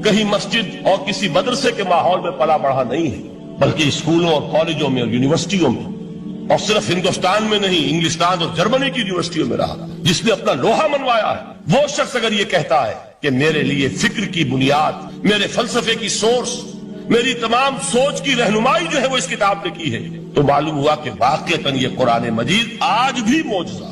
کہیں مسجد اور کسی مدرسے کے ماحول میں پلا بڑھا نہیں ہے، بلکہ اسکولوں اور کالجوں میں اور یونیورسٹیوں میں، اور صرف ہندوستان میں نہیں، انگلستان اور جرمنی کی یونیورسٹیوں میں رہا، جس نے اپنا لوہا منوایا ہے۔ وہ شخص اگر یہ کہتا ہے کہ میرے لیے فکر کی بنیاد، میرے فلسفے کی سورس، میری تمام سوچ کی رہنمائی جو ہے وہ اس کتاب نے کی ہے، تو معلوم ہوا کہ واقعتاً یہ قرآن مجید آج بھی معجزہ۔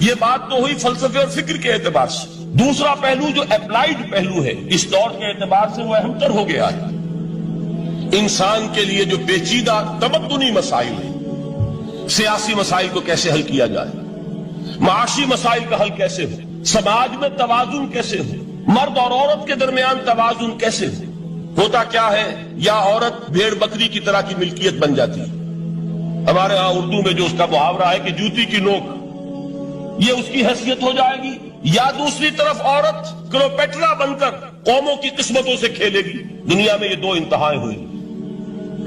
یہ بات تو ہوئی فلسفے اور فکر کے اعتبار سے۔ دوسرا پہلو جو اپلائیڈ پہلو ہے، اس دور کے اعتبار سے وہ اہم تر ہو گیا ہے۔ انسان کے لیے جو پیچیدہ تمدنی مسائل ہیں، سیاسی مسائل کو کیسے حل کیا جائے، معاشی مسائل کا حل کیسے ہو، سماج میں توازن کیسے ہو، مرد اور عورت کے درمیان توازن کیسے ہو، ہوتا کیا ہے یا عورت بھیڑ بکری کی طرح کی ملکیت بن جاتی ہے، ہمارے ہاں اردو میں جو اس کا محاورہ ہے کہ جوتی کی نوک، یہ اس کی حیثیت ہو جائے گی، یا دوسری طرف عورت کلوپیٹرا بن کر قوموں کی قسمتوں سے کھیلے گی۔ دنیا میں یہ دو انتہائیں ہوئی،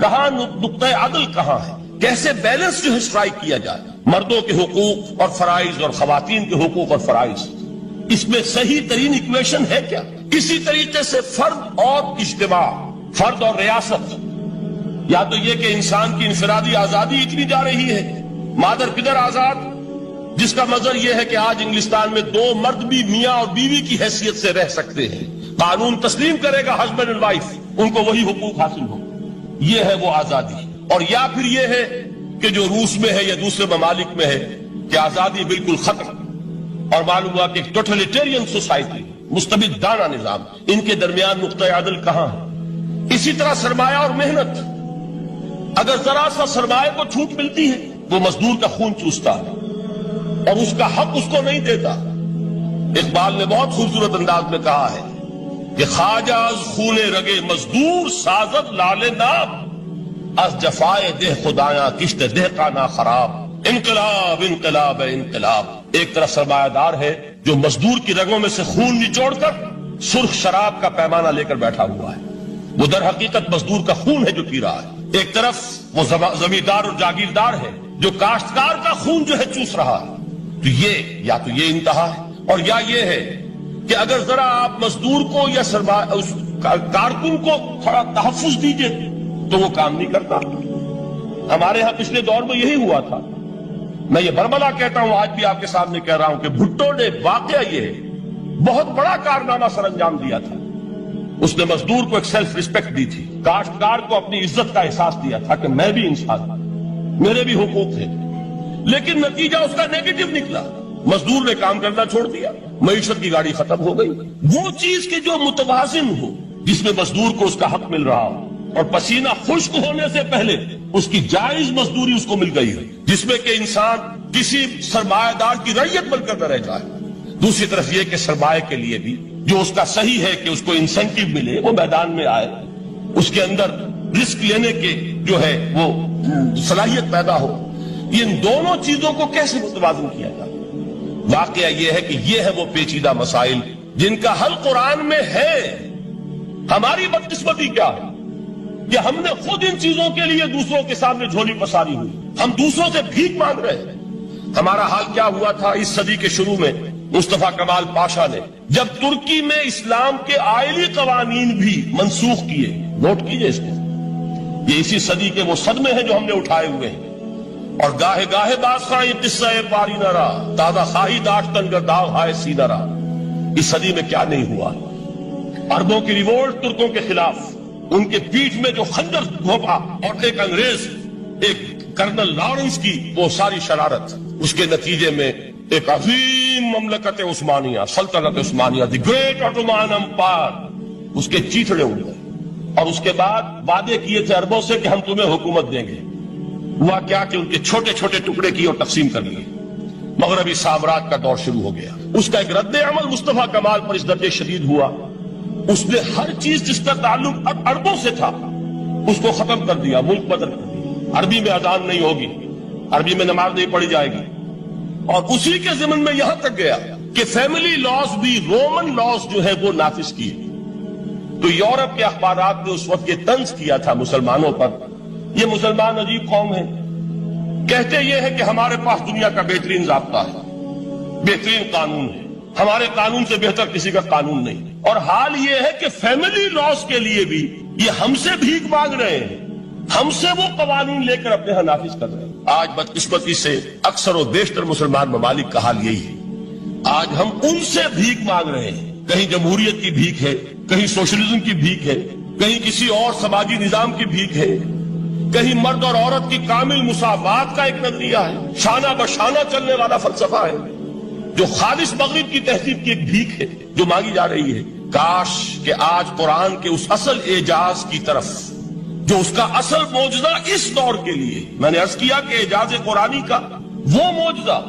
کہاں نقطۂ عدل کہاں ہے؟ کیسے بیلنس جو ہے اسٹرائک کیا جائے، مردوں کے حقوق اور فرائض اور خواتین کے حقوق اور فرائض، اس میں صحیح ترین ایکویشن ہے کیا؟ اسی طریقے سے فرد اور اجتماع، فرد اور ریاست، یا تو یہ کہ انسان کی انفرادی آزادی اتنی جا رہی ہے، مادر پدر آزاد، جس کا مظہر یہ ہے کہ آج انگلستان میں دو مرد بھی میاں اور بیوی کی حیثیت سے رہ سکتے ہیں، قانون تسلیم کرے گا ہسبینڈ اینڈ وائف، ان کو وہی حقوق حاصل ہو، یہ ہے وہ آزادی۔ اور یا پھر یہ ہے کہ جو روس میں ہے یا دوسرے ممالک میں ہے کہ آزادی بالکل ختم، اور معلوم ہوا کہ ایک ٹوٹلیٹیرین سوسائٹی، مستبدانہ نظام، ان کے درمیان نقطۂ عدل کہاں ہے؟ اسی طرح سرمایہ اور محنت، اگر ذرا سا سرمایہ کو چھوٹ ملتی ہے وہ مزدور کا خون چوستا ہے اور اس کا حق اس کو نہیں دیتا۔ اقبال نے بہت خوبصورت انداز میں کہا ہے کہ خواجہ از خون رگے مزدور سازد لال نام، از جفائے دہ خدایاں کشت دہ کا نا خراب۔ انقلاب انقلاب انقلاب، ایک طرف سرمایہ دار ہے جو مزدور کی رگوں میں سے خون نچوڑ کر سرخ شراب کا پیمانہ لے کر بیٹھا ہوا ہے، وہ در حقیقت مزدور کا خون ہے جو پی رہا ہے۔ ایک طرف وہ زمیندار اور جاگیردار ہے جو کاشتکار کا خون جو ہے چوس رہا ہے۔ تو یہ یا تو یہ انتہا ہے، اور یا یہ ہے کہ اگر ذرا آپ مزدور کو یا اس کارکن کو تھوڑا تحفظ دیجئے تو وہ کام نہیں کرتا۔ ہمارے ہاں پچھلے دور میں یہی ہوا تھا، میں یہ برملا کہتا ہوں، آج بھی آپ کے سامنے کہہ رہا ہوں کہ بھٹو نے واقعہ یہ بہت بڑا کارنامہ سر انجام دیا تھا۔ اس نے مزدور کو ایک سیلف ریسپیکٹ دی تھی، کاشتکار کو اپنی عزت کا احساس دیا تھا کہ میں بھی انسان ہوں، میرے بھی حقوق ہیں، لیکن نتیجہ اس کا نیگیٹو نکلا، مزدور نے کام کرنا چھوڑ دیا، معیشت کی گاڑی ختم ہو گئی۔ وہ چیز کہ جو متوازن ہو، جس میں مزدور کو اس کا حق مل رہا ہو اور پسینہ خشک ہونے سے پہلے اس کی جائز مزدوری اس کو مل گئی ہے، جس میں کہ انسان کسی سرمایہ دار کی رعیت بن کر نہ رہ جائے۔ دوسری طرف یہ کہ سرمایہ کے لیے بھی جو اس کا صحیح ہے کہ اس کو انسینٹیو ملے، وہ میدان میں آئے، اس کے اندر رسک لینے کے جو ہے وہ صلاحیت پیدا ہو۔ ان دونوں چیزوں کو کیسے متوازن کیا جائے؟ واقعہ یہ ہے کہ یہ ہے وہ پیچیدہ مسائل جن کا حل قرآن میں ہے۔ ہماری بدقسمتی کیا ہے کہ ہم نے خود ان چیزوں کے لیے دوسروں کے سامنے جھولی پساری ہوئی، ہم دوسروں سے بھیک مانگ رہے ہیں۔ ہمارا حال کیا ہوا تھا اس صدی کے شروع میں؟ مصطفیٰ کمال پاشا نے جب ترکی میں اسلام کے آئلی قوانین بھی منسوخ کیے، نوٹ کیجئے اس کو، یہ اسی صدی کے وہ صدمے ہیں جو ہم نے اٹھائے ہوئے ہیں۔ اور گاہے گاہے باز خواہ یہ قصہ پاری نہ رہا، دادا خواہی داشتن گرداو ہائے سی نہ رہا۔ اس صدی میں کیا نہیں ہوا؟ عربوں کی ریوولٹ ترکوں کے خلاف، ان کے پیٹھ میں جو خنجر گھونپا، اور ایک انگریز، ایک کرنل لارنس کی وہ ساری شرارت، اس کے نتیجے میں ایک عظیم مملکت عثمانیہ، سلطنت عثمانیہ، دی گریٹ آٹومان امپائر، اس کے چیتڑے اڑ گئے۔ اور اس کے بعد وعدے کیے تھے عربوں سے کہ ہم تمہیں حکومت دیں گے، ہوا کیا کہ ان کے چھوٹے چھوٹے ٹکڑے کیے اور تقسیم کر لیے۔ مغربی سامراج کا دور شروع ہو گیا۔ اس کا ایک رد عمل مصطفیٰ کمال پر اس درجے شدید ہوا، اس نے ہر چیز جس کا تعلق عربوں سے تھا اس کو ختم کر دیا، ملک بدل کر دیا۔ عربی میں اذان نہیں ہوگی، عربی میں نماز نہیں پڑھی جائے گی، اور اسی کے ضمن میں یہاں تک گیا کہ فیملی لاز بھی رومن لاز جو ہے وہ نافذ کیے۔ تو یورپ کے اخبارات نے اس وقت یہ طنز کیا تھا مسلمانوں پر، یہ مسلمان عجیب قوم ہے، کہتے یہ ہے کہ ہمارے پاس دنیا کا بہترین ضابطہ ہے، بہترین قانون ہے، ہمارے قانون سے بہتر کسی کا قانون نہیں۔ اور حال یہ ہے کہ فیملی لاز کے لیے بھی یہ ہم سے بھیک مانگ رہے ہیں، ہم سے وہ قوانین لے کر اپنے ہاں نافذ کر رہے ہیں۔ آج بدقسمتی سے اکثر و بیشتر مسلمان ممالک کا حال یہی ہے، آج ہم ان سے بھیک مانگ رہے ہیں، کہیں جمہوریت کی بھیک ہے، کہیں سوشلزم کی بھیک ہے، کہیں کسی اور سماجی نظام کی بھیک ہے، کہیں مرد اور عورت کی کامل مساوات کا ایک نظریہ ہے، شانہ بشانہ چلنے والا فلسفہ ہے، جو خالص مغرب کی تہذیب کی ایک بھیک ہے جو مانگی جا رہی ہے۔ کاش کہ آج قرآن کے اس اصل اعجاز کی طرف، جو اس کا اصل معجزہ اس دور کے لیے، میں نے عرض کیا کہ اعجاز قرآنی کا وہ معجزہ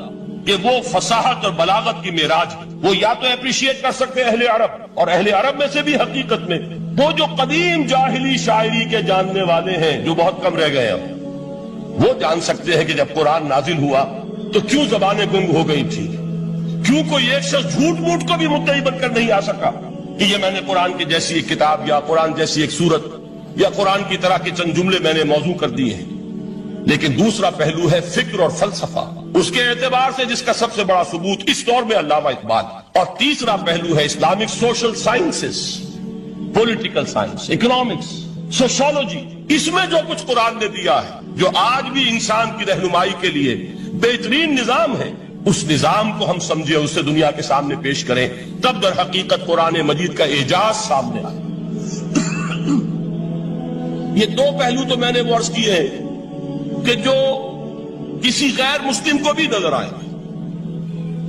کہ وہ فصاحت اور بلاغت کی معراج ہے، وہ یا تو اپریشیٹ کر سکتے ہیں اہل عرب، اور اہل عرب میں سے بھی حقیقت میں وہ جو قدیم جاہلی شاعری کے جاننے والے ہیں جو بہت کم رہ گئے ہیں، وہ جان سکتے ہیں کہ جب قرآن نازل ہوا تو کیوں زبانیں گنگ ہو گئی تھی، کیوں کوئی ایک شخص جھوٹ موٹ کو بھی مدعی بن کر نہیں آ سکا کہ یہ میں نے قرآن کی جیسی ایک کتاب یا قرآن جیسی ایک سورت یا قرآن کی طرح کے چند جملے میں نے موضوع کر دیے ہیں۔ لیکن دوسرا پہلو ہے فکر اور فلسفہ، اس کے اعتبار سے جس کا سب سے بڑا ثبوت اس دور میں علامہ اقبال، اور تیسرا پہلو ہے Islamic social sciences, political science, economics, sociology. اس میں جو کچھ قرآن نے دیا ہے، جو آج بھی انسان کی رہنمائی کے لیے بہترین نظام ہے، اس نظام کو ہم سمجھے، اسے دنیا کے سامنے پیش کریں، تب در حقیقت قرآن مجید کا اعجاز سامنے آئے۔ یہ دو پہلو تو میں نے وہ عرض کیے ہیں کہ جو کسی غیر مسلم کو بھی نظر آئے۔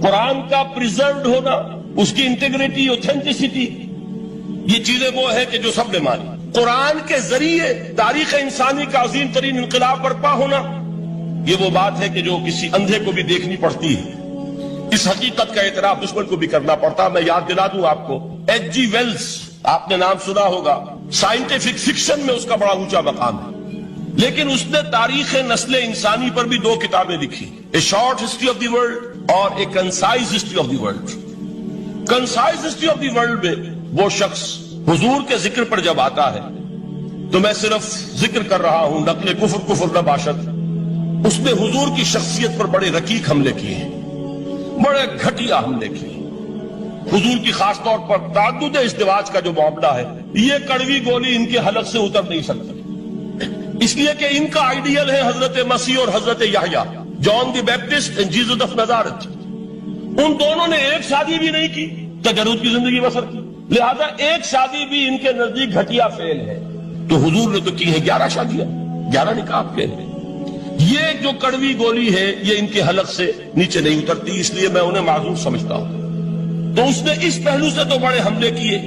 قرآن کا پریزروڈ ہونا، اس کی انٹیگریٹی، اوتھینٹسٹی، یہ چیزیں وہ ہے کہ جو سب نے مانی۔ قرآن کے ذریعے تاریخ انسانی کا عظیم ترین انقلاب برپا ہونا، یہ وہ بات ہے کہ جو کسی اندھے کو بھی دیکھنی پڑتی ہے۔ اس حقیقت کا اعتراف دشمن کو بھی کرنا پڑتا۔ میں یاد دلا دوں آپ کو، ایچ جی ویلز، آپ نے نام سنا ہوگا، سائنٹیفک فکشن میں اس کا بڑا اونچا مقام ہے، لیکن اس نے تاریخ نسل انسانی پر بھی دو کتابیں لکھی، a short history of the world اور a concise history of the world. Concise history of the world میں وہ شخص حضور کے ذکر پر جب آتا ہے تو میں صرف ذکر کر رہا ہوں، نقل کفر نہ باشد، اس نے حضور کی شخصیت پر بڑے رقیق حملے کیے ہیں، بڑے گھٹیا حملے کیے۔ حضور کی خاص طور پر تعدد ازدواج کا جو معاملہ ہے، یہ کڑوی گولی ان کے حلق سے اتر نہیں سکتی، اس لیے کہ ان کا آئیڈیل ہے حضرت مسیح اور حضرت یحییٰ، جان دی بیپٹسٹ اینڈ جیسس آف نزارت۔ ان دونوں نے ایک شادی بھی نہیں کی، تجرد کی زندگی بسر کی، لہذا ایک شادی بھی ان کے نزدیک گھٹیا فعل ہے۔ تو حضور نے تو کی ہیں 11 شادیاں، 11 نکاح کے ہیں۔ یہ جو کڑوی گولی ہے یہ ان کے حلق سے نیچے نہیں اترتی، اس لیے میں انہیں معذور سمجھتا ہوں۔ تو اس نے اس پہلو سے تو بڑے حملے کیے،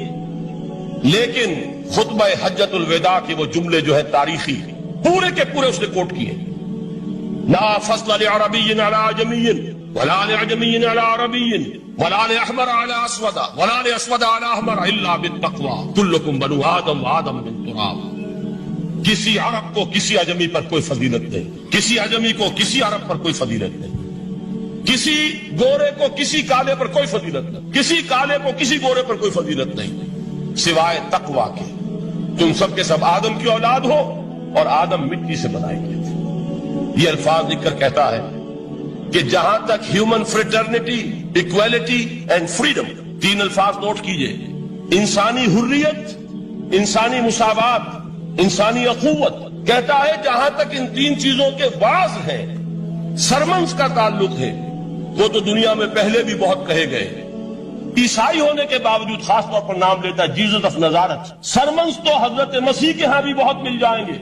لیکن خطبہ حجۃ الوداع کے وہ جملے جو ہے تاریخی، پورے کے پورے اس نے کوٹ کیے، لا فصل لعربی علی عجمی ولا لعجمی علی عربی ولا لاحمر علی اسود ولا لاسود علی احمر الا بالتقوی کلکم بنو آدم وآدم من تراب۔ کسی عرب کو کسی عجمی پر کوئی فضیلت نہیں، کسی عجمی کو کسی عرب پر کوئی فضیلت نہیں، کسی گورے کو کسی کالے پر کوئی فضیلت نہیں، کسی کالے کو کسی گورے پر کوئی فضیلت نہیں سوائے تقوی کے۔ تم سب کے سب آدم کی اولاد ہو اور آدم مٹی سے بنائے گئے تھے۔ یہ الفاظ لکھ کر کہتا ہے کہ جہاں تک human fraternity, equality and freedom, تین الفاظ نوٹ کیجئے، انسانی حریت، انسانی مساوات، انسانی اخوت، کہتا ہے جہاں تک ان تین چیزوں کے واز ہیں، سرمنس کا تعلق ہے، وہ تو دنیا میں پہلے بھی بہت کہے گئے۔ عیسائی ہونے کے باوجود خاص طور پر نام لیتا ہے جیسس آف نزارت۔ سرمنس تو حضرت مسیح کے ہاں بھی بہت مل جائیں گے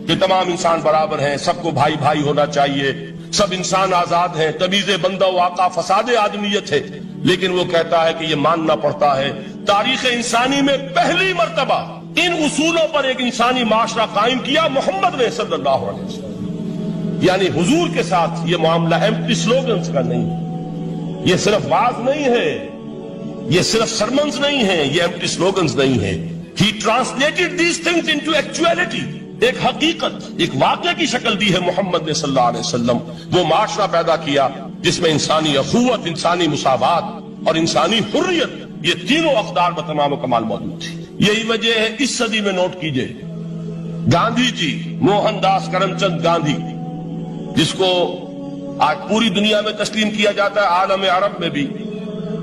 کہ تمام انسان برابر ہیں، سب کو بھائی بھائی ہونا چاہیے، سب انسان آزاد ہیں، تمیز بندہ و آقا فساد آدمیت ہے۔ لیکن وہ کہتا ہے کہ یہ ماننا پڑتا ہے تاریخ انسانی میں پہلی مرتبہ ان اصولوں پر ایک انسانی معاشرہ قائم کیا محمد نے صلی اللہ علیہ وسلم۔ یعنی حضور کے ساتھ یہ معاملہ ایمپٹی سلوگنز کا نہیں ہے، یہ صرف واز نہیں ہے، یہ صرف سرمنز نہیں ہے، یہ ایمپٹی سلوگنز نہیں ہے۔ He translated these things into actuality، ایک حقیقت، ایک واقعہ کی شکل دی ہے محمد نے صلی اللہ علیہ وسلم۔ وہ معاشرہ پیدا کیا جس میں انسانی اخوت، انسانی مساوات اور انسانی حریت، یہ تینوں اقدار میں تمام و کمال موجود تھی۔ یہی وجہ ہے اس صدی میں نوٹ کیجئے، گاندھی جی، موہن داس کرم چند گاندھی، جس کو آج پوری دنیا میں تسلیم کیا جاتا ہے، عالم عرب میں بھی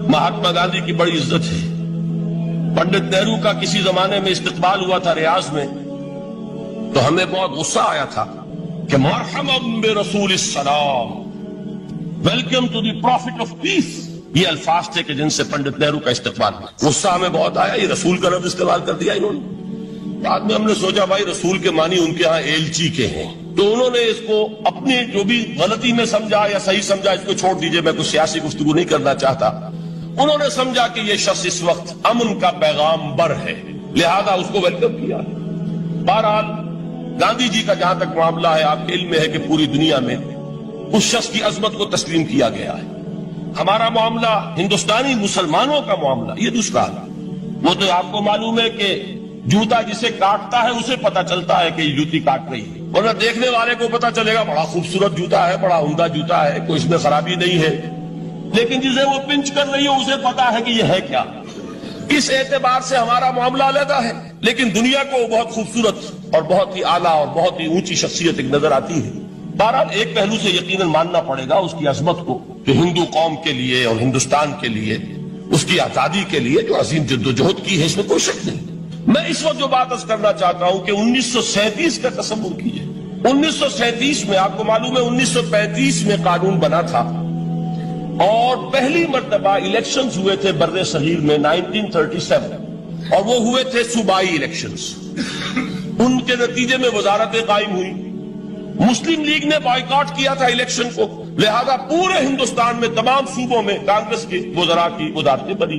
مہاتما گاندھی کی بڑی عزت ہے۔ پنڈت نہرو کا کسی زمانے میں استقبال ہوا تھا ریاض میں، تو ہمیں بہت غصہ آیا تھا کہ مرحبا برسول السلام، welcome to the prophet of peace, یہ الفاظ تھے کہ جن سے پنڈت نہرو کا استقبال ہوا۔ غصہ ہمیں بہت آیا، یہ رسول کا لفظ استعمال کر دیا انہوں نے۔ بعد میں ہم نے سوچا بھائی رسول کے معنی ان کے ہاں ایلچی کے ہیں، تو انہوں نے اس کو اپنی جو بھی غلطی میں سمجھا یا صحیح سمجھا، اس کو چھوڑ دیجئے، میں کچھ سیاسی گفتگو نہیں کرنا چاہتا۔ انہوں نے سمجھا کہ یہ شخص اس وقت امن کا پیغام بر ہے، لہذا اس کو ویلکم کیا۔ بہرحال گاندھی جی کا جہاں تک معاملہ ہے، آپ کے علم میں ہے کہ پوری دنیا میں اس شخص کی عظمت کو تسلیم کیا گیا ہے۔ ہمارا معاملہ، ہندوستانی مسلمانوں کا معاملہ، یہ دوسرا ہے۔ وہ تو آپ کو معلوم ہے کہ جوتا جسے کاٹتا ہے اسے پتہ چلتا ہے کہ یہ جوتی کاٹ رہی ہے، ورنہ دیکھنے والے کو پتا چلے گا بڑا خوبصورت جوتا ہے، بڑا عمدہ جوتا ہے، کوئی اس میں خرابی نہیں ہے، لیکن جسے وہ پنچ کر رہی ہے اسے پتا ہے کہ یہ ہے کیا۔ اس اعتبار سے ہمارا معاملہ علیحدہ ہے، لیکن دنیا کو وہ بہت خوبصورت اور بہت ہی اعلیٰ اور بہت ہی اونچی شخصیت ایک نظر آتی ہے۔ بہرحال ایک پہلو سے یقیناً ماننا پڑے گا اس کی عظمت کو، کہ ہندو قوم کے لیے اور ہندوستان کے لیے، اس کی آزادی کے لیے جو عظیم جدوجہد کی ہے، اس میں کوئی شک نہیں۔ میں اس وقت جو بات عرض کرنا چاہتا ہوں کہ 1937 کا تصور کیجیے۔ 1937 میں آپ کو معلوم ہے 1935 میں قانون بنا تھا، اور پہلی مرتبہ الیکشنز ہوئے تھے بر صغیر میں 1937، اور وہ ہوئے تھے صوبائی الیکشنز۔ ان کے نتیجے میں وزارتیں قائم ہوئی، مسلم لیگ نے بائیکاٹ کیا تھا الیکشن کو، لہذا پورے ہندوستان میں تمام صوبوں میں کانگریس کی وزراء کی وزارتیں بنی۔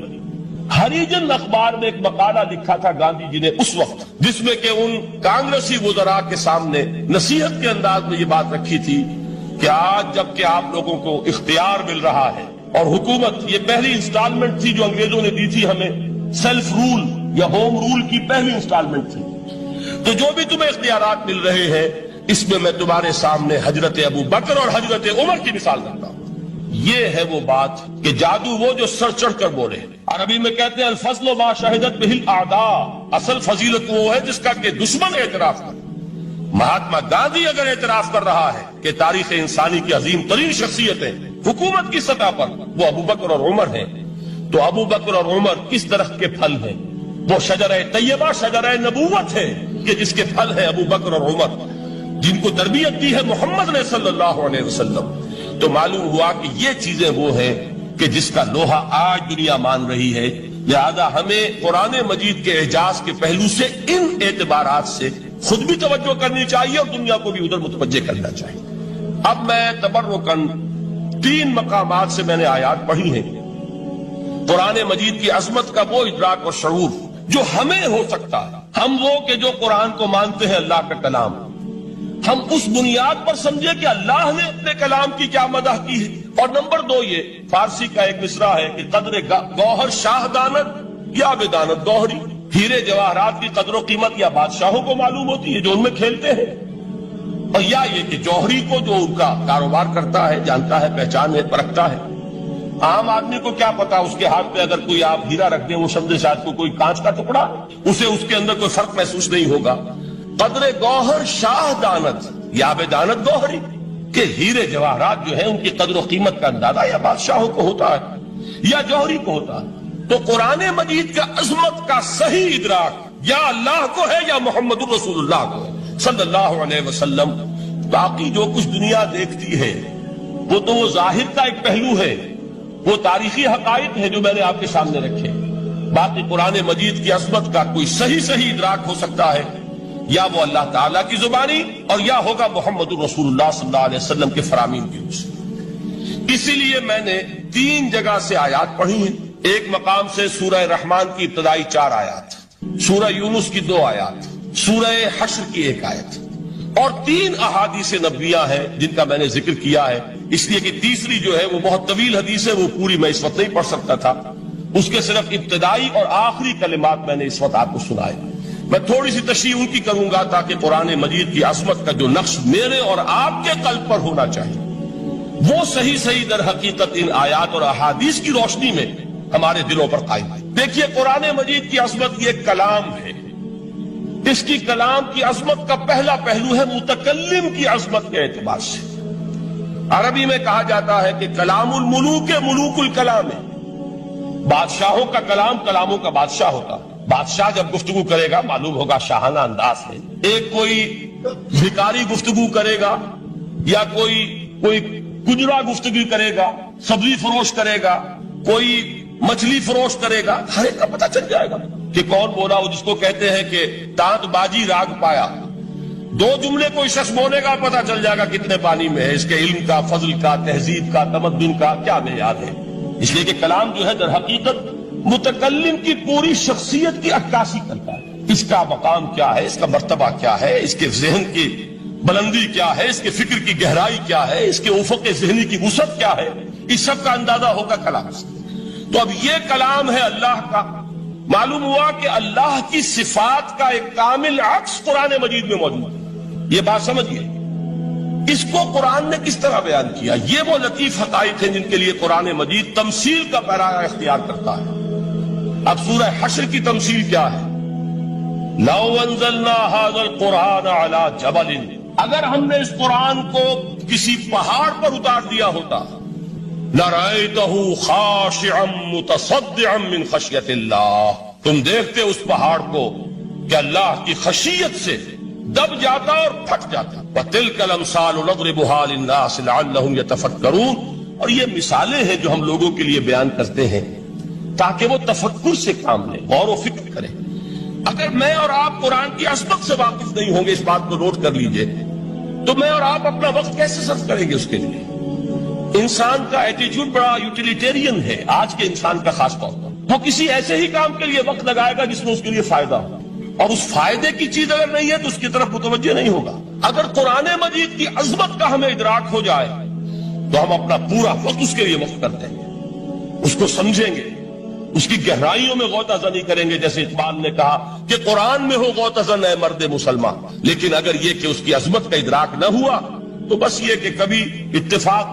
ہریجن اخبار میں ایک مقالہ لکھا تھا گاندھی جی نے اس وقت، جس میں کہ ان کانگریسی وزراء کے سامنے نصیحت کے انداز میں یہ بات رکھی تھی کہ آج جب کہ آپ لوگوں کو اختیار مل رہا ہے، اور حکومت، یہ پہلی انسٹالمنٹ تھی جو انگریزوں نے دی تھی ہمیں، سیلف رول یا ہوم رول کی پہلی انسٹالمنٹ تھی، تو جو بھی تمہیں اختیارات مل رہے ہیں اس میں تمہارے سامنے حضرت ابو بکر اور حضرت عمر کی مثال رکھتا ہوں۔ یہ ہے وہ بات کہ جادو وہ جو سر چڑھ کر بولے۔ عربی میں کہتے ہیں الفضل ما شہدت بہ الاعداء، اصل فضیلت وہ ہے جس کا کہ دشمن اعتراف کرے۔ مہاتما گاندھی اگر اعتراف کر رہا ہے کہ تاریخ انسانی کی عظیم ترین شخصیتیں حکومت کی سطح پر وہ ابو بکر اور عمر ہیں، تو ابو بکر اور عمر کس درخت کے پھل ہیں؟ وہ شجرہ طیبہ، شجرہ نبوت ہے کہ جس کے پھل ہیں ابو بکر اور عمر، جن کو تربیت دی ہے محمد نے صلی اللہ علیہ وسلم۔ تو معلوم ہوا کہ یہ چیزیں وہ ہیں کہ جس کا لوہا آج دنیا مان رہی ہے، لہذا ہمیں قرآن مجید کے اعجاز کے پہلو سے ان اعتبارات سے خود بھی توجہ کرنی چاہیے اور دنیا کو بھی ادھر متوجہ کرنا چاہیے۔ اب میں تبرکاً 3 مقامات سے میں نے آیات پڑھی ہیں، قرآن مجید کی عظمت کا وہ ادراک اور شعور جو ہمیں ہو سکتا ہے، ہم وہ کہ جو قرآن کو مانتے ہیں اللہ کا کلام، ہم اس بنیاد پر سمجھے کہ اللہ نے اپنے کلام کی کیا مدح کی ہے۔ اور نمبر 2 یہ فارسی کا ایک مصرع ہے کہ قدر گوہر شاہ دانت یا بدانت گوہری، ہیرے جواہرات کی قدر و قیمت یا بادشاہوں کو معلوم ہوتی ہے جو ان میں کھیلتے ہیں، اور یا یہ کہ جوہری کو جو ان کا کاروبار کرتا ہے، جانتا ہے، پہچان ہے، پرکھتا ہے۔ عام آدمی کو کیا پتا، اس کے ہاتھ پہ اگر کوئی آپ ہیرا رکھ دیں وہ سمجھے شاید کو کوئی کانچ کا ٹکڑا، اسے اس کے اندر کوئی فرق محسوس نہیں ہوگا۔ قدر گوہر شاہ دانت یا بدانت گوہری، کہ ہیرے جواہرات جو ہیں ان کی قدر و قیمت کا اندازہ یا بادشاہوں کو ہوتا ہے یا جوہری کو ہوتا ہے۔ تو قرآن مجید کا عظمت کا صحیح ادراک یا اللہ کو ہے یا محمد الرسول اللہ کو ہے صلی اللہ علیہ وسلم۔ باقی جو کچھ دنیا دیکھتی ہے وہ تو وہ ظاہر کا ایک پہلو ہے، وہ تاریخی حقائق ہے جو میں نے آپ کے سامنے رکھے۔ باقی قرآن مجید کی عظمت کا کوئی صحیح ادراک ہو سکتا ہے یا وہ اللہ تعالیٰ کی زبانی اور یا ہوگا محمد الرسول اللہ صلی اللہ علیہ وسلم کے فرامین کی روح سے۔ اسی لیے میں نے 3 جگہ سے آیات پڑھی ہیں۔ ایک مقام سے سورہ رحمان کی ابتدائی 4 آیات، سورہ یونس کی 2 آیات، سورہ حشر کی 1 آیت، اور 3 احادیث نبویہ ہیں جن کا میں نے ذکر کیا ہے، اس لیے کہ تیسری جو ہے وہ بہت طویل حدیث ہے، وہ پوری میں اس وقت نہیں پڑھ سکتا تھا، اس کے صرف ابتدائی اور آخری کلمات میں نے اس وقت آپ کو سنائے۔ میں تھوڑی سی تشریح ان کی کروں گا تاکہ قرآن مجید کی عظمت کا جو نقش میرے اور آپ کے قلب پر ہونا چاہیے وہ صحیح در حقیقت ان آیات اور احادیث کی روشنی میں ہمارے دلوں پر قائم ہے۔ دیکھیے قرآن مجید کی عظمت یہ کلام ہے، اس کی کلام کی عظمت کا پہلا پہلو ہے متکلم کی عظمت کے اعتبار سے۔ عربی میں کہا جاتا ہے کہ کلام الملوک ملوک الکلام ہے، بادشاہوں کا کلام کلاموں کا بادشاہ ہوتا۔ بادشاہ جب گفتگو کرے گا معلوم ہوگا شاہانہ انداز ہے، ایک کوئی بھکاری گفتگو کرے گا یا کوئی گجرا گفتگو کرے گا، سبزی فروش کرے گا، کوئی مچھلی فروش کرے گا، ہر ایک کا پتہ چل جائے گا کہ کون بولا وہ، جس کو کہتے ہیں کہ تانت بازی راگ پایا۔ 2 جملے کوئی شخص بولے گا پتہ چل جائے گا کتنے پانی میں ہے، اس کے علم کا، فضل کا، تہذیب کا، تمدن کا کیا معیار ہے۔ اس لیے کہ کلام جو ہے در حقیقت متکلم کی پوری شخصیت کی عکاسی کرتا ہے، اس کا مقام کیا ہے، اس کا مرتبہ کیا ہے، اس کے ذہن کی بلندی کیا ہے، اس کے فکر کی گہرائی کیا ہے، اس کے افق ذہنی کی وسعت کیا ہے، اس سب کا اندازہ ہوگا کلام سے۔ تو اب یہ کلام ہے اللہ کا۔ معلوم ہوا کہ اللہ کی صفات کا ایک کامل عکس قرآن مجید میں موجود ہے۔ یہ بات سمجھیے. اس کو قرآن نے کس طرح بیان کیا؟ یہ وہ لطیف حقائق ہیں جن کے لیے قرآن مجید تمثیل کا پیرایا اختیار کرتا ہے. اب سورہ حشر کی تمثیل کیا ہے؟ لو انزلنا هذا القرآن على جبل، اگر ہم نے اس قرآن کو کسی پہاڑ پر اتار دیا ہوتا، لرأيته خاشعا متصدعا من خشية اللہ، تم دیکھتے اس پہاڑ کو کہ اللہ کی خشیت سے دب جاتا اور پھٹ جاتا. وَتِلْكَ الْأَمْثَالُ نَضْرِبُهَا لِلنَّاسِ لَعَلَّهُمْ يَتَفَكَّرُونَ. اور یہ مثالیں ہیں جو ہم لوگوں کے لیے بیان کرتے ہیں تاکہ وہ تفکر سے کام لیں، غور و فکر کریں. اگر میں اور آپ قرآن کی عظمت سے واقف نہیں ہوں گے، اس بات کو نوٹ کر لیجئے، تو میں اور آپ اپنا وقت کیسے صرف کریں گے اس کے لیے؟ انسان کا ایٹیچیوڈ بڑا یوٹیلیٹیرین ہے، آج کے انسان کا خاص طور پر. وہ کسی ایسے ہی کام کے لیے وقت لگائے گا جس میں اس کے لیے فائدہ ہو، اور اس فائدے کی چیز اگر نہیں ہے تو اس کی طرف متوجہ نہیں ہوگا. اگر قرآن مجید کی عظمت کا ہمیں ادراک ہو جائے تو ہم اپنا پورا وقت اس کے لیے وقف کر دیں گے، اس کو سمجھیں گے، اس کی گہرائیوں میں غوطہ زنی کریں گے. جیسے اقبال نے کہا کہ قرآن میں ہو غوطہ زن اے مرد مسلمان. لیکن اگر یہ کہ اس کی عظمت کا ادراک نہ ہوا تو بس یہ کہ کبھی اتفاق